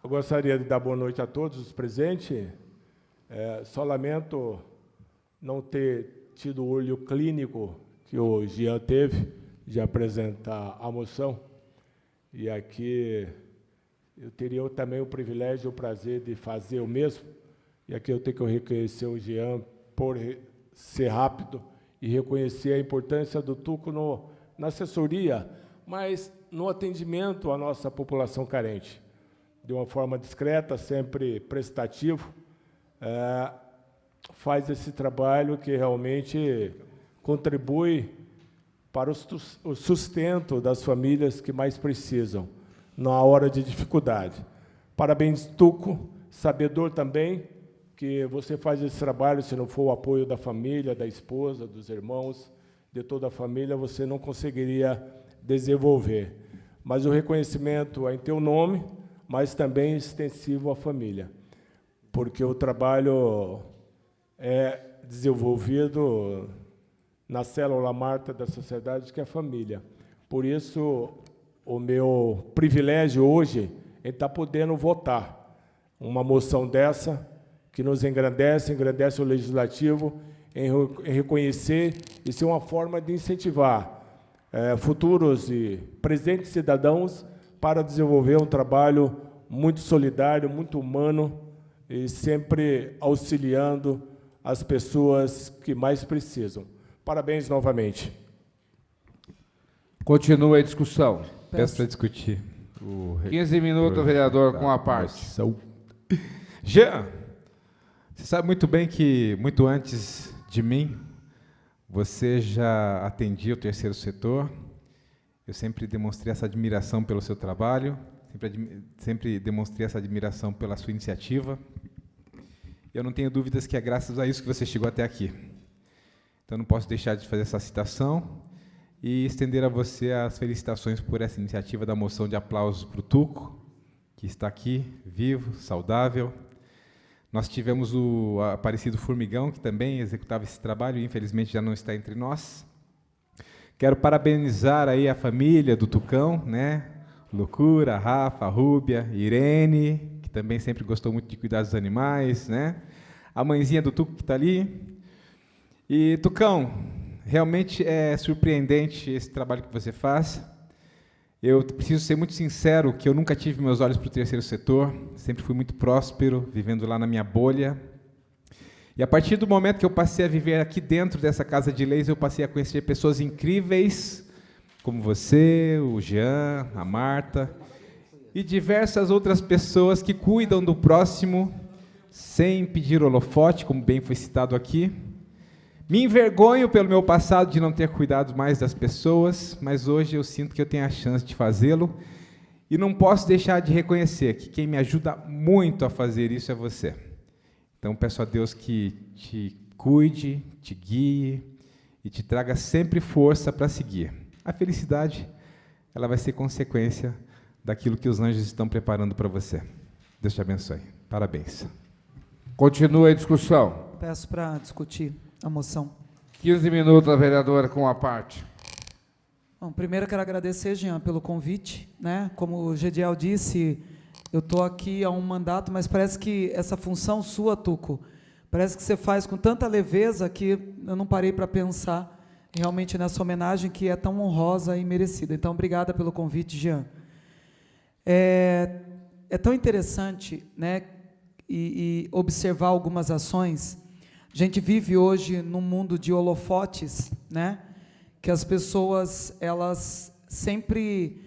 Eu gostaria de dar boa noite a todos os presentes. Só lamento não ter tido o olho clínico que o Jean teve de apresentar a moção. E aqui eu teria também o privilégio e o prazer de fazer o mesmo. E aqui eu tenho que reconhecer o Jean por ser rápido e reconhecer a importância do Tuco na assessoria, mas no atendimento à nossa população carente. De uma forma discreta, sempre prestativo, faz esse trabalho que realmente contribui para o sustento das famílias que mais precisam, na hora de dificuldade. Parabéns, Tuco, sabedor também que você faz esse trabalho, se não for o apoio da família, da esposa, dos irmãos, de toda a família, você não conseguiria desenvolver. Mas o reconhecimento é em teu nome, mas também extensivo à família, porque o trabalho é desenvolvido na célula Marta da sociedade, que é a família. Por isso, o meu privilégio hoje é estar podendo votar uma moção dessa, que nos engrandece o Legislativo, em reconhecer e ser uma forma de incentivar futuros e presentes cidadãos para desenvolver um trabalho muito solidário, muito humano, e sempre auxiliando as pessoas que mais precisam. Parabéns novamente. Continua a discussão. Peço para discutir. 15 minutos, vereador, com a parte. Jean, você sabe muito bem que, muito antes de mim, você já atendia o terceiro setor. Eu sempre demonstrei essa admiração pelo seu trabalho, sempre demonstrei essa admiração pela sua iniciativa. Eu não tenho dúvidas que é graças a isso que você chegou até aqui. Então, não posso deixar de fazer essa citação e estender a você as felicitações por essa iniciativa da moção de aplausos para o Tuco, que está aqui, vivo, saudável. Nós tivemos o Aparecido Formigão, que também executava esse trabalho e, infelizmente, já não está entre nós. Quero parabenizar aí a família do Tucão, né? Loucura, Rafa, Rúbia, Irene, que também sempre gostou muito de cuidar dos animais, né? A mãezinha do Tuco que está ali. E, Tucão, realmente é surpreendente esse trabalho que você faz. Eu preciso ser muito sincero que eu nunca tive meus olhos para o terceiro setor, sempre fui muito próspero, vivendo lá na minha bolha. E a partir do momento que eu passei a viver aqui dentro dessa Casa de Leis, eu passei a conhecer pessoas incríveis, como você, o Jean, a Marta, e diversas outras pessoas que cuidam do próximo, sem pedir holofote, como bem foi citado aqui. Me envergonho pelo meu passado de não ter cuidado mais das pessoas, mas hoje eu sinto que eu tenho a chance de fazê-lo e não posso deixar de reconhecer que quem me ajuda muito a fazer isso é você. Então peço a Deus que te cuide, te guie e te traga sempre força para seguir. A felicidade, ela vai ser consequência daquilo que os anjos estão preparando para você. Deus te abençoe. Parabéns. Continua a discussão. Peço para discutir a moção. 15 minutos, a vereadora, com a parte. Bom, primeiro eu quero agradecer, Jean, pelo convite, né? Como o Gediel disse, eu estou aqui há um mandato, mas parece que essa função sua, Tuco, parece que você faz com tanta leveza que eu não parei para pensar realmente nessa homenagem que é tão honrosa e merecida. Então, obrigada pelo convite, Jean. É tão interessante, né, e observar algumas ações. A gente vive hoje num mundo de holofotes, né? Que as pessoas, elas sempre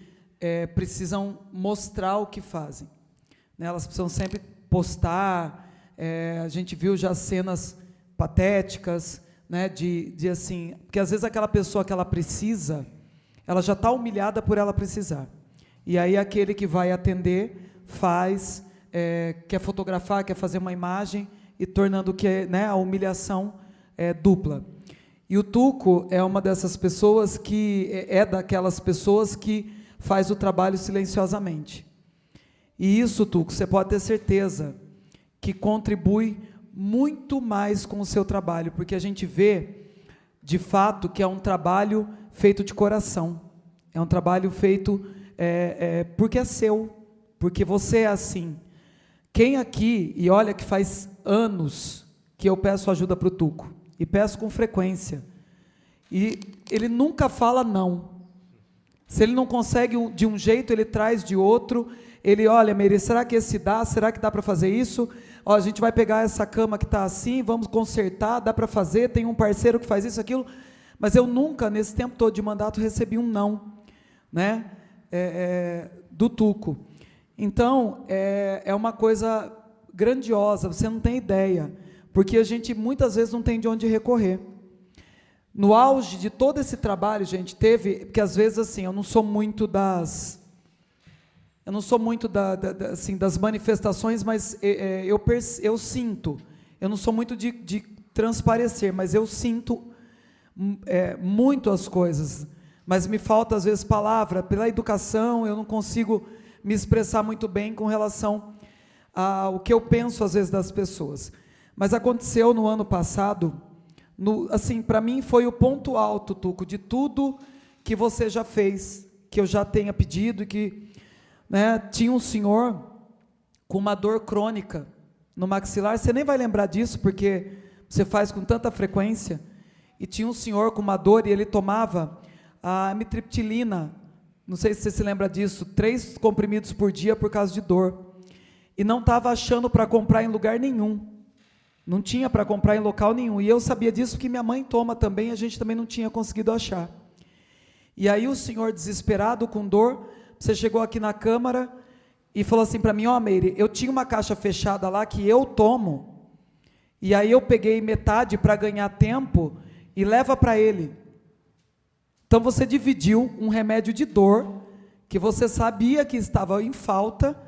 precisam mostrar o que fazem, né? Elas precisam sempre postar. A gente viu já cenas patéticas, né? De assim, porque às vezes aquela pessoa que ela precisa, ela já está humilhada por ela precisar. E aí aquele que vai atender faz, quer fotografar, quer fazer uma imagem, e tornando que, né, a humilhação dupla. E o Tuco é uma dessas pessoas que daquelas pessoas que faz o trabalho silenciosamente. E isso, Tuco, você pode ter certeza que contribui muito mais com o seu trabalho, porque a gente vê, de fato, que é um trabalho feito de coração. É um trabalho feito porque é seu, porque você é assim. Quem aqui, e olha que faz anos que eu peço ajuda para o Tuco, e peço com frequência, e ele nunca fala não. Se ele não consegue de um jeito, ele traz de outro. Ele, olha, Meire, será que esse dá? Será que dá para fazer isso? Ó, a gente vai pegar essa cama que está assim, vamos consertar, dá para fazer, tem um parceiro que faz isso, aquilo. Mas eu nunca, nesse tempo todo de mandato, recebi um não, né, do Tuco. Então, é uma coisa grandiosa, você não tem ideia, porque a gente muitas vezes não tem de onde recorrer. No auge de todo esse trabalho, gente, teve, porque às vezes assim, eu não sou muito das manifestações, mas eu sinto, eu não sou muito de transparecer, mas eu sinto muito as coisas, mas me falta às vezes palavra, pela educação, eu não consigo me expressar muito bem com relação ao que eu penso às vezes das pessoas. Mas aconteceu no ano passado, assim, para mim foi o ponto alto, Tuco, de tudo que você já fez, que eu já tenha pedido, e que, né, tinha um senhor com uma dor crônica no maxilar, você nem vai lembrar disso, porque você faz com tanta frequência, e tinha um senhor com uma dor, e ele tomava a amitriptilina, não sei se você se lembra disso, 3 comprimidos por dia por causa de dor, e não estava achando para comprar em lugar nenhum, não tinha para comprar em local nenhum, e eu sabia disso porque minha mãe toma também, a gente também não tinha conseguido achar. E aí o senhor, desesperado, com dor, você chegou aqui na Câmara e falou assim para mim, ó, Meire, eu tinha uma caixa fechada lá que eu tomo, e aí eu peguei metade para ganhar tempo e leva para ele. Então você dividiu um remédio de dor, que você sabia que estava em falta,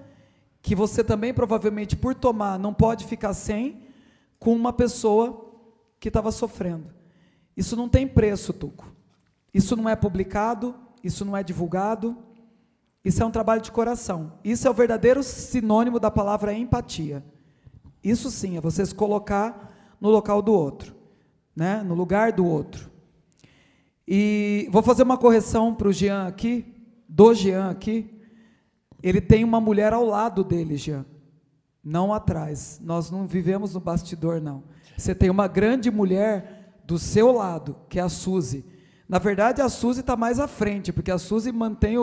que você também provavelmente por tomar não pode ficar sem, com uma pessoa que estava sofrendo. Isso não tem preço, Tuco. Isso não é publicado, isso não é divulgado, isso é um trabalho de coração. Isso é o verdadeiro sinônimo da palavra empatia. Isso sim, é você se colocar no local do outro, né? No lugar do outro. E vou fazer uma correção para o Jean aqui, do Jean aqui. Ele tem uma mulher ao lado dele, Jean, não atrás. Nós não vivemos no bastidor, não. Você tem uma grande mulher do seu lado, que é a Suzy. Na verdade, a Suzy está mais à frente, porque a Suzy mantém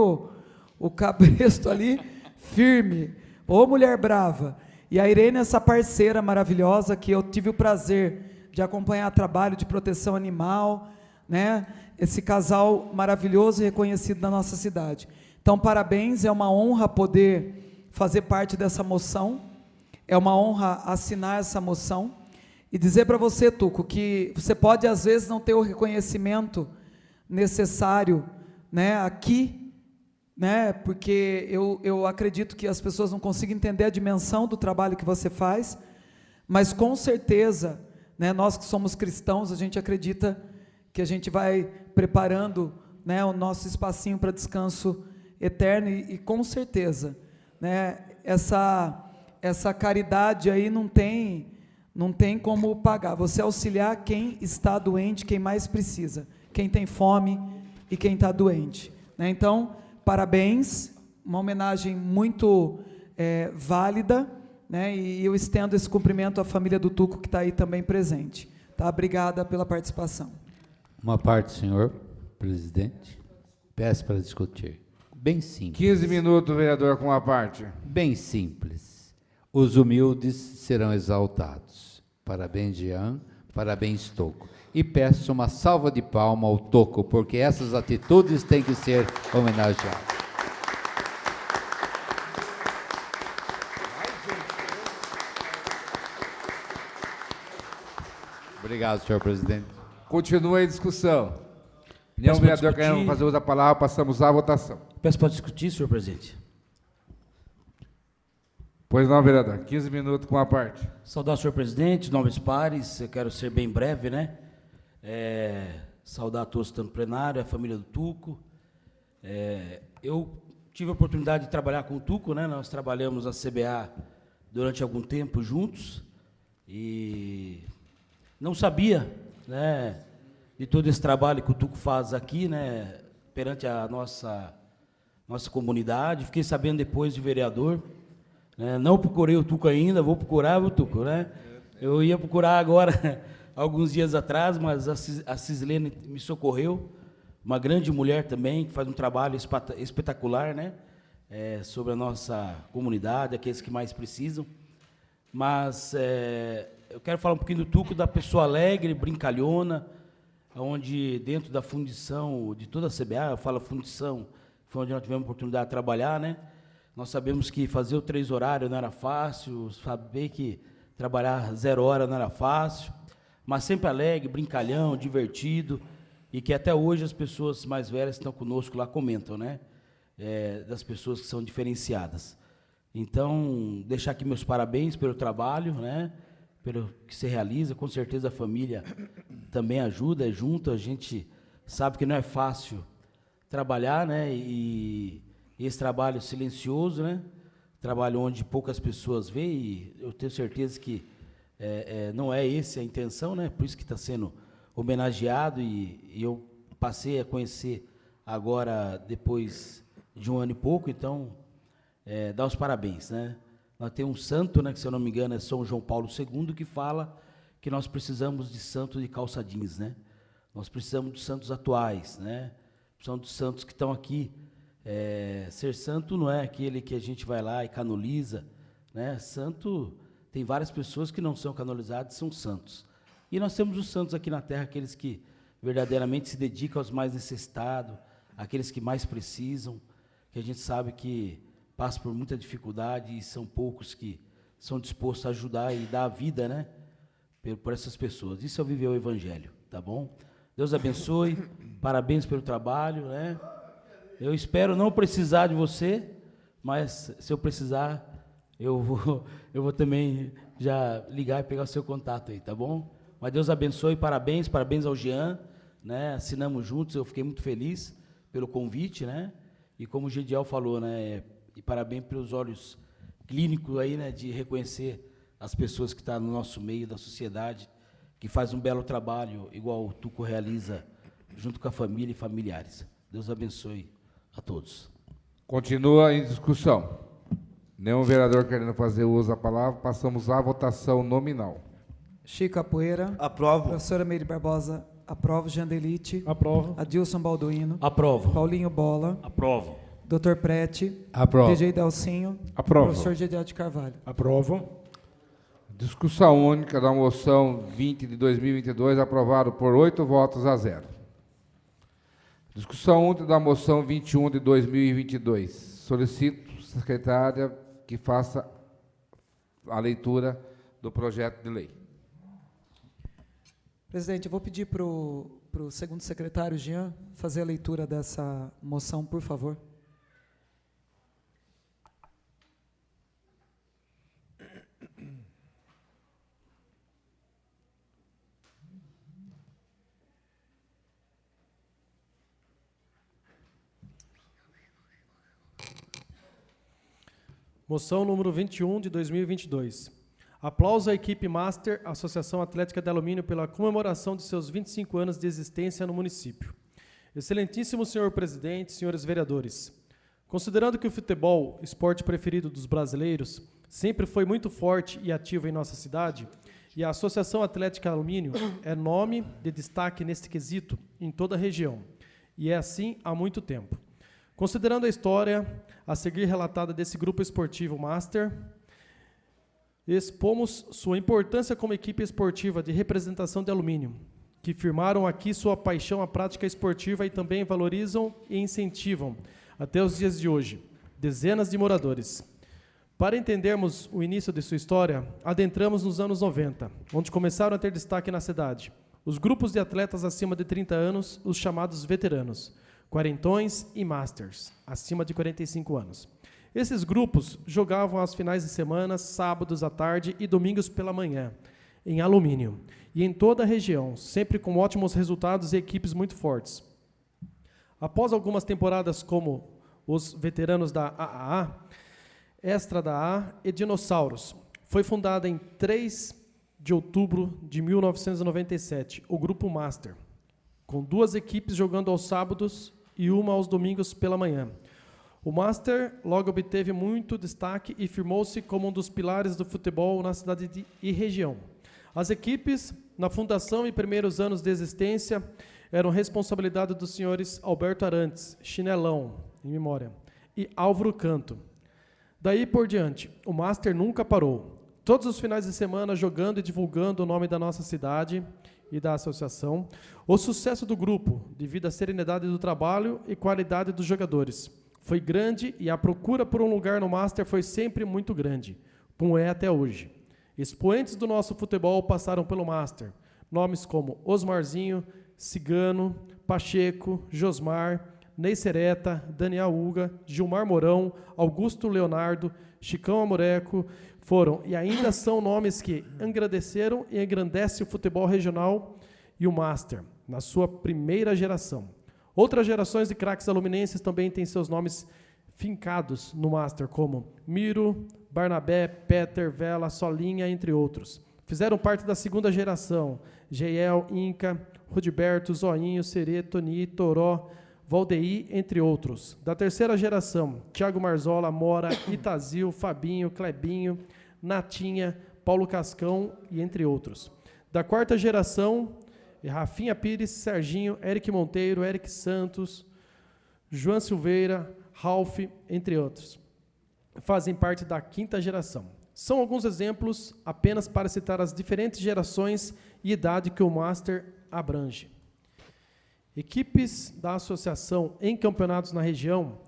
o Cabresto ali, firme. Ô, mulher brava. E a Irene, essa parceira maravilhosa, que eu tive o prazer de acompanhar trabalho de proteção animal, né? Esse casal maravilhoso e reconhecido da nossa cidade. Então, parabéns, é uma honra poder fazer parte dessa moção, é uma honra assinar essa moção, e dizer para você, Tuco, que você pode, às vezes, não ter o reconhecimento necessário, né, aqui, né, porque eu acredito que as pessoas não conseguem entender a dimensão do trabalho que você faz, mas, com certeza, né, nós que somos cristãos, a gente acredita que a gente vai preparando, né, o nosso espacinho para descanso eterno, e com certeza, né, essa caridade aí não tem como pagar. Você auxiliar quem está doente, quem mais precisa, quem tem fome e quem está doente, né? Então, parabéns, uma homenagem muito válida, né? E eu estendo esse cumprimento à família do Tuco, que está aí também presente. Tá? Obrigada pela participação. Uma parte, senhor presidente. Peço para discutir. Bem simples. 15 minutos, vereador, com uma parte. Bem simples. Os humildes serão exaltados. Parabéns, Jean. Parabéns, Toco. E peço uma salva de palmas ao Toco, porque essas atitudes têm que ser homenageadas. Obrigado, senhor presidente. Continua em discussão. Nenhum vereador querendo fazer uso da palavra, passamos à votação. Peço para discutir, senhor presidente. Pois não, vereador. 15 minutos com a parte. Saudar o senhor presidente, nobres pares, eu quero ser bem breve, né? Saudar a todos, tanto plenário, a família do Tuco. Eu tive a oportunidade de trabalhar com o Tuco, né? Nós trabalhamos a CBA durante algum tempo juntos e não sabia, né, de todo esse trabalho que o Tuco faz aqui, né, perante a nossa comunidade. Fiquei sabendo depois de vereador, né, não procurei o Tuco ainda, vou procurar o Tuco, né? Eu ia procurar agora, alguns dias atrás, mas a Cislene me socorreu, uma grande mulher também, que faz um trabalho espetacular, né, sobre a nossa comunidade, aqueles que mais precisam. Mas eu quero falar um pouquinho do Tuco, da pessoa alegre, brincalhona, onde dentro da fundição de toda a CBA, eu falo fundição, foi onde nós tivemos a oportunidade de trabalhar, né? Nós sabemos que fazer o 3 horário não era fácil, saber que trabalhar 0 hora não era fácil, mas sempre alegre, brincalhão, divertido, e que até hoje as pessoas mais velhas que estão conosco lá comentam, né? Das pessoas que são diferenciadas. Então, deixar aqui meus parabéns pelo trabalho, né? Pelo que se realiza. Com certeza a família também ajuda, é junto. A gente sabe que não é fácil trabalhar, né? E esse trabalho silencioso, né? Trabalho onde poucas pessoas veem, e eu tenho certeza que não é essa a intenção, né? Por isso que está sendo homenageado, e eu passei a conhecer agora, depois de 1 ano e pouco, então, dar os parabéns, né? Nós temos um santo, né, que, se eu não me engano, é São João Paulo II, que fala que nós precisamos de santo de calça jeans, né? Nós precisamos dos santos atuais, né? Precisamos dos santos que estão aqui. Ser santo não é aquele que a gente vai lá e canoniza, né? Santo, tem várias pessoas que não são canonizadas, são santos. E nós temos os santos aqui na terra, aqueles que verdadeiramente se dedicam aos mais necessitados, aqueles que mais precisam, que a gente sabe que passa por muita dificuldade, e são poucos que são dispostos a ajudar e dar a vida, né, por essas pessoas. Isso é viver o Evangelho, tá bom? Deus abençoe, parabéns pelo trabalho, né? Eu espero não precisar de você, mas se eu precisar, eu vou também já ligar e pegar o seu contato aí, tá bom? Mas Deus abençoe, parabéns ao Jean, né? Assinamos juntos, eu fiquei muito feliz pelo convite, né? E como o Gediel falou, né? E parabéns pelos olhos clínicos aí, né, de reconhecer as pessoas que estão no nosso meio da sociedade, que faz um belo trabalho, igual o Tuco realiza, junto com a família e familiares. Deus abençoe a todos. Continua em discussão. Nenhum vereador querendo fazer uso da palavra, passamos à votação nominal. Chico Apoeira. Aprovo. Professora Meire Barbosa. Aprovo. Jandelite. Aprovo. Adilson Balduino. Aprovo. Paulinho Bola. Aprovo. Dr. Prete. Aprovo. DJ Delcinho. Aprovo. Professor Gediel de Carvalho. Aprovam. Discussão única da moção 20 de 2022, aprovado por 8 votos a 0. Discussão única da moção 21 de 2022. Solicito, secretária, que faça a leitura do projeto de lei. Presidente, eu vou pedir para o segundo secretário, Jean, fazer a leitura dessa moção, por favor. Moção número 21 de 2022. Aplauso à equipe Master, Associação Atlética de Alumínio, pela comemoração de seus 25 anos de existência no município. Excelentíssimo senhor presidente, senhores vereadores, considerando que o futebol, esporte preferido dos brasileiros, sempre foi muito forte e ativo em nossa cidade, e a Associação Atlética Alumínio é nome de destaque neste quesito em toda a região, e é assim há muito tempo. Considerando a história a seguir relatada desse grupo esportivo Master, expomos sua importância como equipe esportiva de representação de alumínio, que firmaram aqui sua paixão à prática esportiva e também valorizam e incentivam, até os dias de hoje, dezenas de moradores. Para entendermos o início de sua história, adentramos nos anos 90, onde começaram a ter destaque na cidade os grupos de atletas acima de 30 anos, os chamados veteranos, quarentões e masters, acima de 45 anos. Esses grupos jogavam aos finais de semana, sábados à tarde e domingos pela manhã, em alumínio, e em toda a região, sempre com ótimos resultados e equipes muito fortes. Após algumas temporadas como os veteranos da AAA, Extra da A e Dinossauros, foi fundada em 3 de outubro de 1997, o Grupo Master, com 2 equipes jogando aos sábados e uma aos domingos pela manhã. O Master logo obteve muito destaque e firmou-se como um dos pilares do futebol na cidade e região. As equipes, na fundação e primeiros anos de existência, eram responsabilidade dos senhores Alberto Arantes, Chinelão, em memória, e Álvaro Canto. Daí por diante, o Master nunca parou. Todos os finais de semana jogando e divulgando o nome da nossa cidade e da associação. O sucesso do grupo, devido à serenidade do trabalho e qualidade dos jogadores, foi grande e a procura por um lugar no Master foi sempre muito grande, como é até hoje. Expoentes do nosso futebol passaram pelo Master. Nomes como Osmarzinho, Cigano, Pacheco, Josmar, Ney Sereta, Daniel Uga, Gilmar Mourão, Augusto Leonardo, Chicão Amoreco, foram e ainda são nomes que engrandeceram e engrandecem o futebol regional e o Master, na sua primeira geração. Outras gerações de craques aluminenses também têm seus nomes fincados no Master, como Miro, Barnabé, Peter, Vela, Solinha, entre outros. Fizeram parte da segunda geração, Geiel, Inca, Rudiberto, Zoinho, Serê, Toni, Toró, Valdeir, entre outros. Da terceira geração, Thiago Marzola, Mora, Itazil, Fabinho, Clebinho, Natinha, Paulo Cascão e entre outros. Da quarta geração, Rafinha Pires, Serginho, Eric Monteiro, Eric Santos, João Silveira, Ralph, entre outros. Fazem parte da quinta geração. São alguns exemplos apenas para citar as diferentes gerações e idade que o Master abrange. Equipes da associação em campeonatos na região,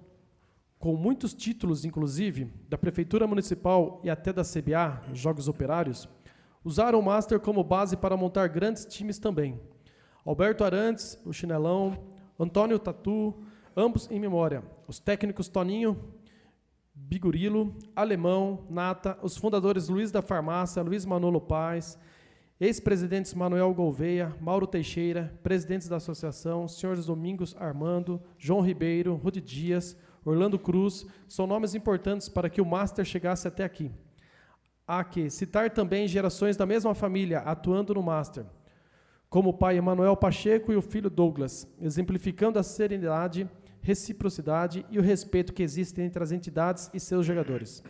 com muitos títulos, inclusive, da Prefeitura Municipal e até da CBA, Jogos Operários, usaram o Master como base para montar grandes times também. Alberto Arantes, o Chinelão, Antônio Tatu, ambos em memória. Os técnicos Toninho, Bigurilo, Alemão, Nata, os fundadores Luiz da Farmácia, Luiz Manolo Paz, ex-presidentes Manuel Gouveia, Mauro Teixeira, presidentes da associação, senhores Domingos Armando, João Ribeiro, Rudi Dias, Orlando Cruz, são nomes importantes para que o Master chegasse até aqui. Há que citar também gerações da mesma família atuando no Master, como o pai Emanuel Pacheco e o filho Douglas, exemplificando a serenidade, reciprocidade e o respeito que existe entre as entidades e seus jogadores.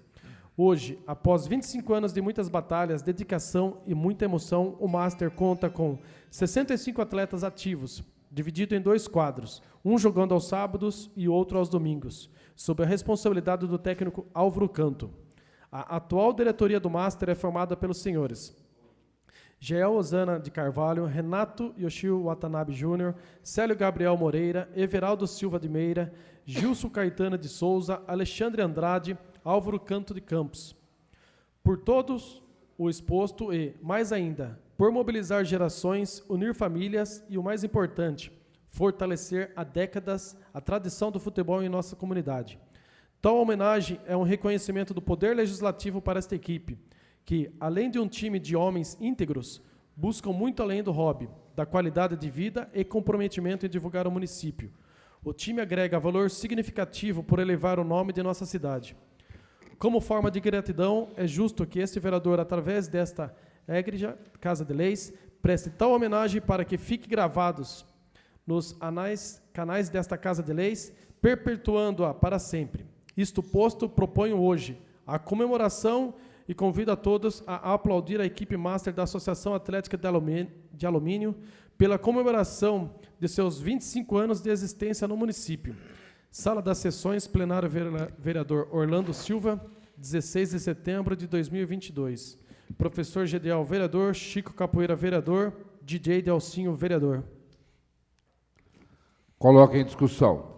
Hoje, após 25 anos de muitas batalhas, dedicação e muita emoção, o Master conta com 65 atletas ativos, dividido em 2 quadros, um jogando aos sábados e outro aos domingos, sob a responsabilidade do técnico Álvaro Canto. A atual diretoria do Master é formada pelos senhores Geel Osana de Carvalho, Renato Yoshio Watanabe Júnior, Célio Gabriel Moreira, Everaldo Silva de Meira, Gilson Caetano de Souza, Alexandre Andrade, Álvaro Canto de Campos. Por todos o exposto e, mais ainda, por mobilizar gerações, unir famílias e, o mais importante, fortalecer há décadas a tradição do futebol em nossa comunidade. Tal homenagem é um reconhecimento do poder legislativo para esta equipe, que, além de um time de homens íntegros, buscam muito além do hobby, da qualidade de vida e comprometimento em divulgar o município. O time agrega valor significativo por elevar o nome de nossa cidade. Como forma de gratidão, é justo que este vereador, através desta egregia Casa de Leis, preste tal homenagem para que fique gravados nos canais desta Casa de Leis, perpetuando-a para sempre. Isto posto, proponho hoje a comemoração e convido a todos a aplaudir a equipe master da Associação Atlética de Alumínio pela comemoração de seus 25 anos de existência no município. Sala das Sessões, plenário vereador Orlando Silva, 16 de setembro de 2022. Professor Gediel, vereador. Chico Capoeira, vereador. DJ Delcinho, vereador. Coloque em discussão.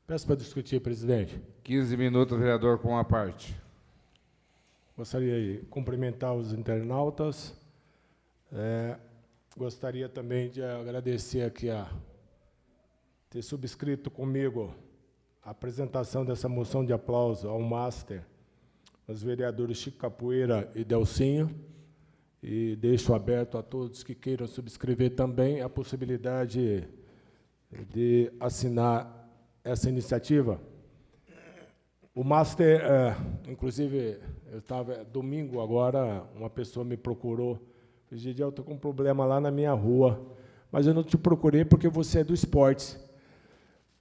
Peço para discutir, presidente. 15 minutos, vereador, com uma parte. Gostaria de cumprimentar os internautas. Gostaria também de agradecer aqui a ter subscrito comigo a apresentação dessa moção de aplauso ao Master, os vereadores Chico Capoeira e Delcinho, e deixo aberto a todos que queiram subscrever também a possibilidade de assinar essa iniciativa. O Master, inclusive, eu estava domingo agora, uma pessoa me procurou, disse: Gediel, eu estou com um problema lá na minha rua, mas eu não te procurei porque você é do esporte.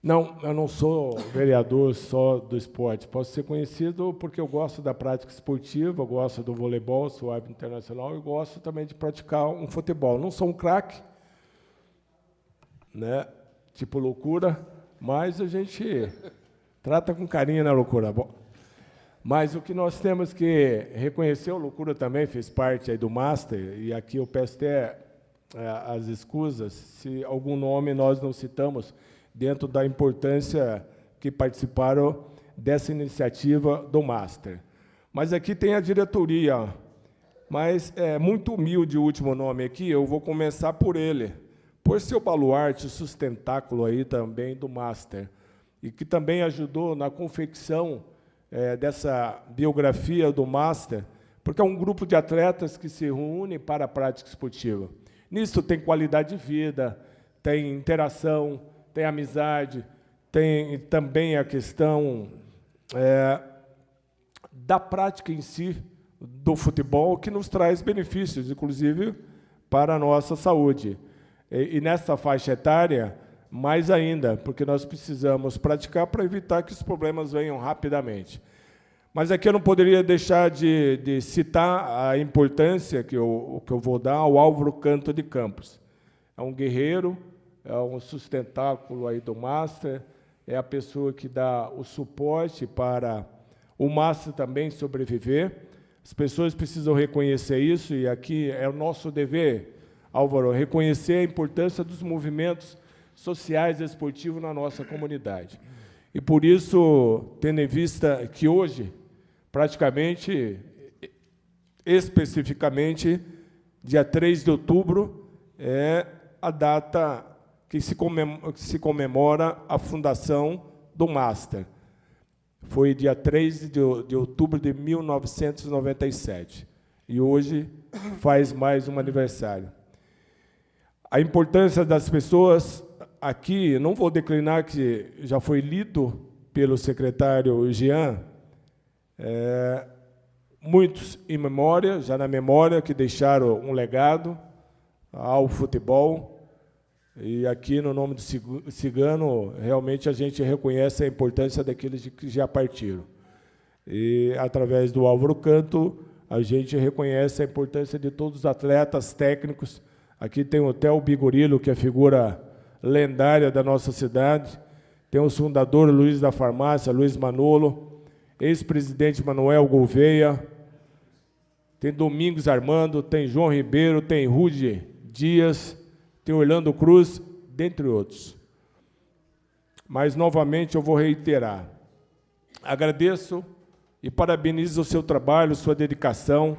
Não, eu não sou vereador só do esporte. Posso ser conhecido porque eu gosto da prática esportiva, eu gosto do voleibol, sou árbitro internacional, e gosto também de praticar um futebol. Não sou um craque, né, tipo loucura, mas a gente trata com carinho na loucura. Mas o que nós temos que reconhecer, o Loucura também fez parte aí do Master, e aqui eu peço até as escusas se algum nome nós não citamos dentro da importância que participaram dessa iniciativa do Master. Mas aqui tem a diretoria, mas é muito humilde o último nome aqui, eu vou começar por ele, por seu baluarte, sustentáculo aí também do Master, e que também ajudou na confecção dessa biografia do Master, porque é um grupo de atletas que se reúne para a prática esportiva. Nisso tem qualidade de vida, tem interação, tem amizade, tem também a questão da prática em si do futebol, que nos traz benefícios, inclusive, para a nossa saúde. E nessa faixa etária, mais ainda, porque nós precisamos praticar para evitar que os problemas venham rapidamente. Mas aqui eu não poderia deixar de citar a importância que eu vou dar ao Álvaro Canto de Campos. É um guerreiro, é um sustentáculo aí do Master, é a pessoa que dá o suporte para o Master também sobreviver. As pessoas precisam reconhecer isso, e aqui é o nosso dever, Álvaro, reconhecer a importância dos movimentos sociais e esportivos na nossa comunidade. E, por isso, tendo em vista que hoje, praticamente, especificamente, dia 3 de outubro, é a data que se comemora a fundação do Master. Foi dia 3 de outubro de 1997. E hoje faz mais um aniversário. A importância das pessoas aqui, não vou declinar, que já foi lido pelo secretário Jean, muitos em memória, já na memória, que deixaram um legado ao futebol. E aqui, no nome do Cigano, realmente a gente reconhece a importância daqueles que já partiram. E, através do Álvaro Canto, a gente reconhece a importância de todos os atletas técnicos. Aqui tem o Theo Bigorilo, que é a figura lendária da nossa cidade. Temos o fundador Luiz da Farmácia, Luiz Manolo, ex-presidente Manuel Gouveia, tem Domingos Armando, tem João Ribeiro, tem Rude Dias, tem Orlando Cruz, dentre outros. Mas, novamente, eu vou reiterar. Agradeço e parabenizo o seu trabalho, sua dedicação.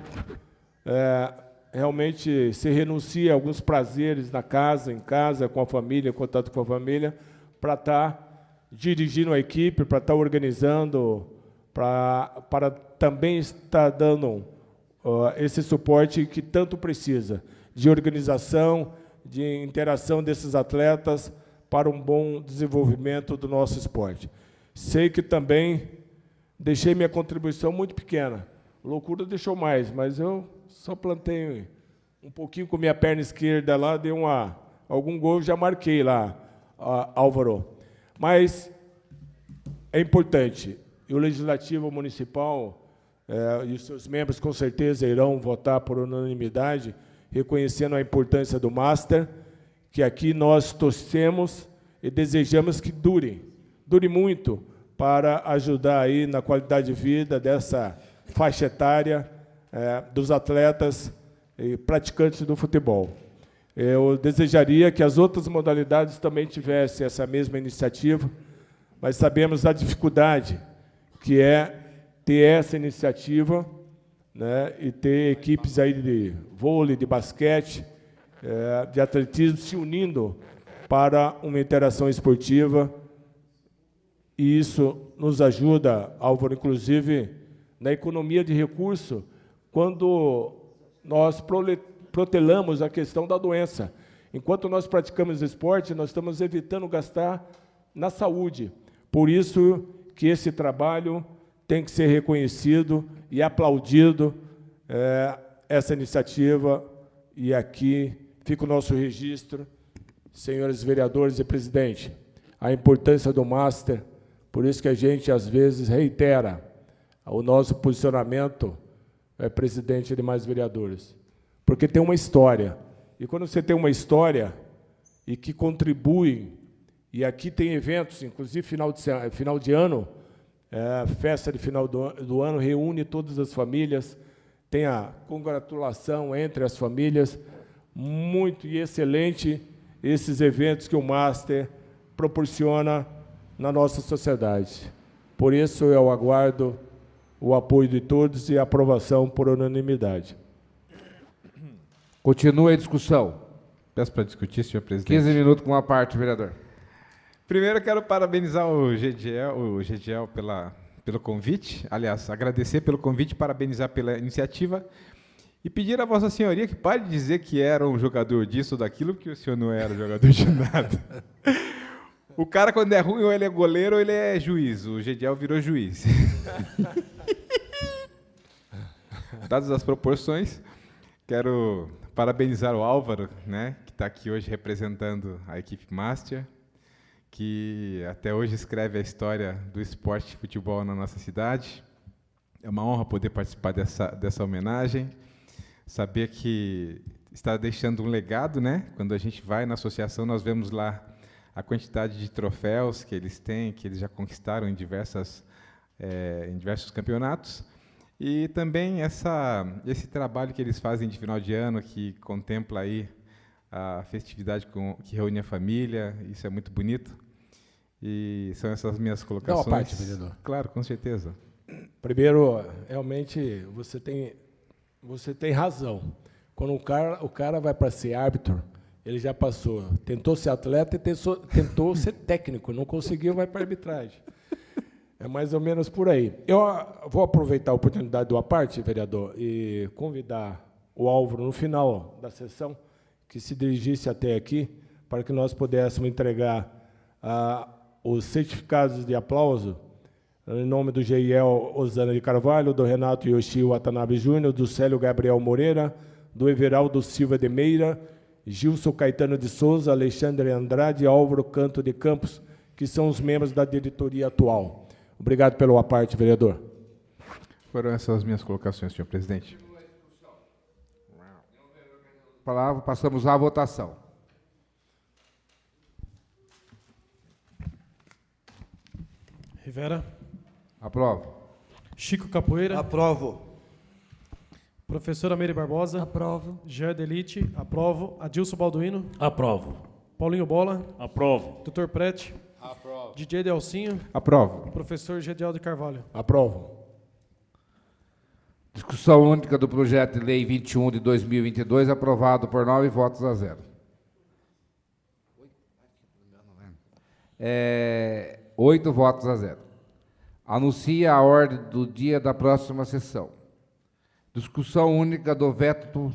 Realmente, se renuncia a alguns prazeres na casa, em casa, com a família, em contato com a família, para estar dirigindo a equipe, para estar organizando, para também estar dando esse suporte que tanto precisa, de organização, de interação desses atletas para um bom desenvolvimento do nosso esporte. Sei que também deixei minha contribuição muito pequena. Loucura deixou mais, mas eu só plantei um pouquinho com minha perna esquerda lá, dei algum gol, já marquei lá, Álvaro. Mas é importante, e o Legislativo Municipal e os seus membros, com certeza, irão votar por unanimidade, reconhecendo a importância do Master, que aqui nós torcemos e desejamos que dure muito, para ajudar aí na qualidade de vida dessa faixa etária dos atletas e praticantes do futebol. Eu desejaria que as outras modalidades também tivessem essa mesma iniciativa, mas sabemos da dificuldade que é ter essa iniciativa, né, e ter equipes aí de vôlei, de basquete, de atletismo se unindo para uma interação esportiva. E isso nos ajuda, Álvaro, inclusive, na economia de recurso, quando nós protelamos a questão da doença. Enquanto nós praticamos esporte, nós estamos evitando gastar na saúde. Por isso que esse trabalho tem que ser reconhecido e aplaudido, essa iniciativa, e aqui fica o nosso registro, senhores vereadores e presidente, a importância do Master. Por isso que a gente, às vezes, reitera o nosso posicionamento, presidente e demais vereadores, porque tem uma história. E quando você tem uma história e que contribui, e aqui tem eventos, inclusive final de ano, festa de final do ano, reúne todas as famílias, tem a congratulação entre as famílias, muito e excelente esses eventos que o Master proporciona na nossa sociedade. Por isso, eu aguardo o apoio de todos e a aprovação por unanimidade. Continua a discussão. Peço para discutir, senhor presidente. 15 minutos com uma parte, vereador. Primeiro, eu quero parabenizar o Gediel pelo convite. Aliás, agradecer pelo convite, parabenizar pela iniciativa e pedir a Vossa Senhoria que pare de dizer que era um jogador disso ou daquilo, porque o senhor não era jogador de nada. O cara, quando é ruim, ou ele é goleiro ou ele é juiz. O Gediel virou juiz. Dadas as proporções, quero parabenizar o Álvaro, né, que está aqui hoje representando a equipe Master, que até hoje escreve a história do esporte de futebol na nossa cidade. É uma honra poder participar dessa homenagem, saber que está deixando um legado, né? Quando a gente vai na associação, nós vemos lá a quantidade de troféus que eles têm, que eles já conquistaram em diversos campeonatos, e também esse trabalho que eles fazem de final de ano, que contempla aí a festividade que reúne a família. Isso é muito bonito. E são essas minhas colocações. Dá uma parte, vereador. Claro, com certeza. Primeiro, realmente, você tem razão. Quando o cara vai para ser árbitro, ele já passou. Tentou ser atleta e tentou ser técnico. Não conseguiu, vai para a arbitragem. É mais ou menos por aí. Eu vou aproveitar a oportunidade do à parte, vereador, e convidar o Álvaro, no final da sessão, que se dirigisse até aqui, para que nós pudéssemos entregar os certificados de aplauso em nome do Geiel Osana de Carvalho, do Renato Yoshi Watanabe Júnior, do Célio Gabriel Moreira, do Everaldo Silva de Meira, Gilson Caetano de Souza, Alexandre Andrade e Álvaro Canto de Campos, que são os membros da diretoria atual. Obrigado pelo à parte, vereador. Foram essas as minhas colocações, senhor presidente. Palavra, passamos à votação. Rivera. Aprovo. Chico Capoeira. Aprovo. Professora Meire Barbosa. Aprovo. Jair Delite. Aprovo. Adilson Balduino. Aprovo. Paulinho Bola. Aprovo. Dr. Prete. Aprovo. DJ Delcinho. Aprovo. Professor Gediel de Carvalho. Aprovo. Discussão única do projeto de lei 21 de 2022, aprovado por 9 votos a 0. 8 votos a 0. Anuncia a ordem do dia da próxima sessão. Discussão única do veto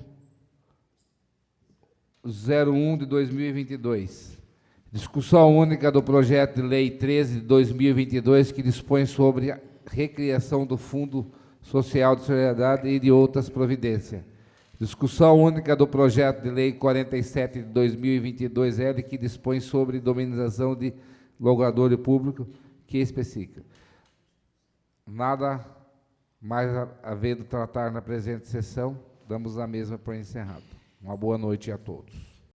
01 de 2022. Discussão única do projeto de lei 13 de 2022, que dispõe sobre a recriação do Fundo Social de Solidariedade e de outras providências. Discussão única do projeto de lei 47 de 2022-L, que dispõe sobre indemnização de logrador público, que especifica. Nada mais havendo tratar na presente sessão, damos a mesma por encerrada. Uma boa noite a todos.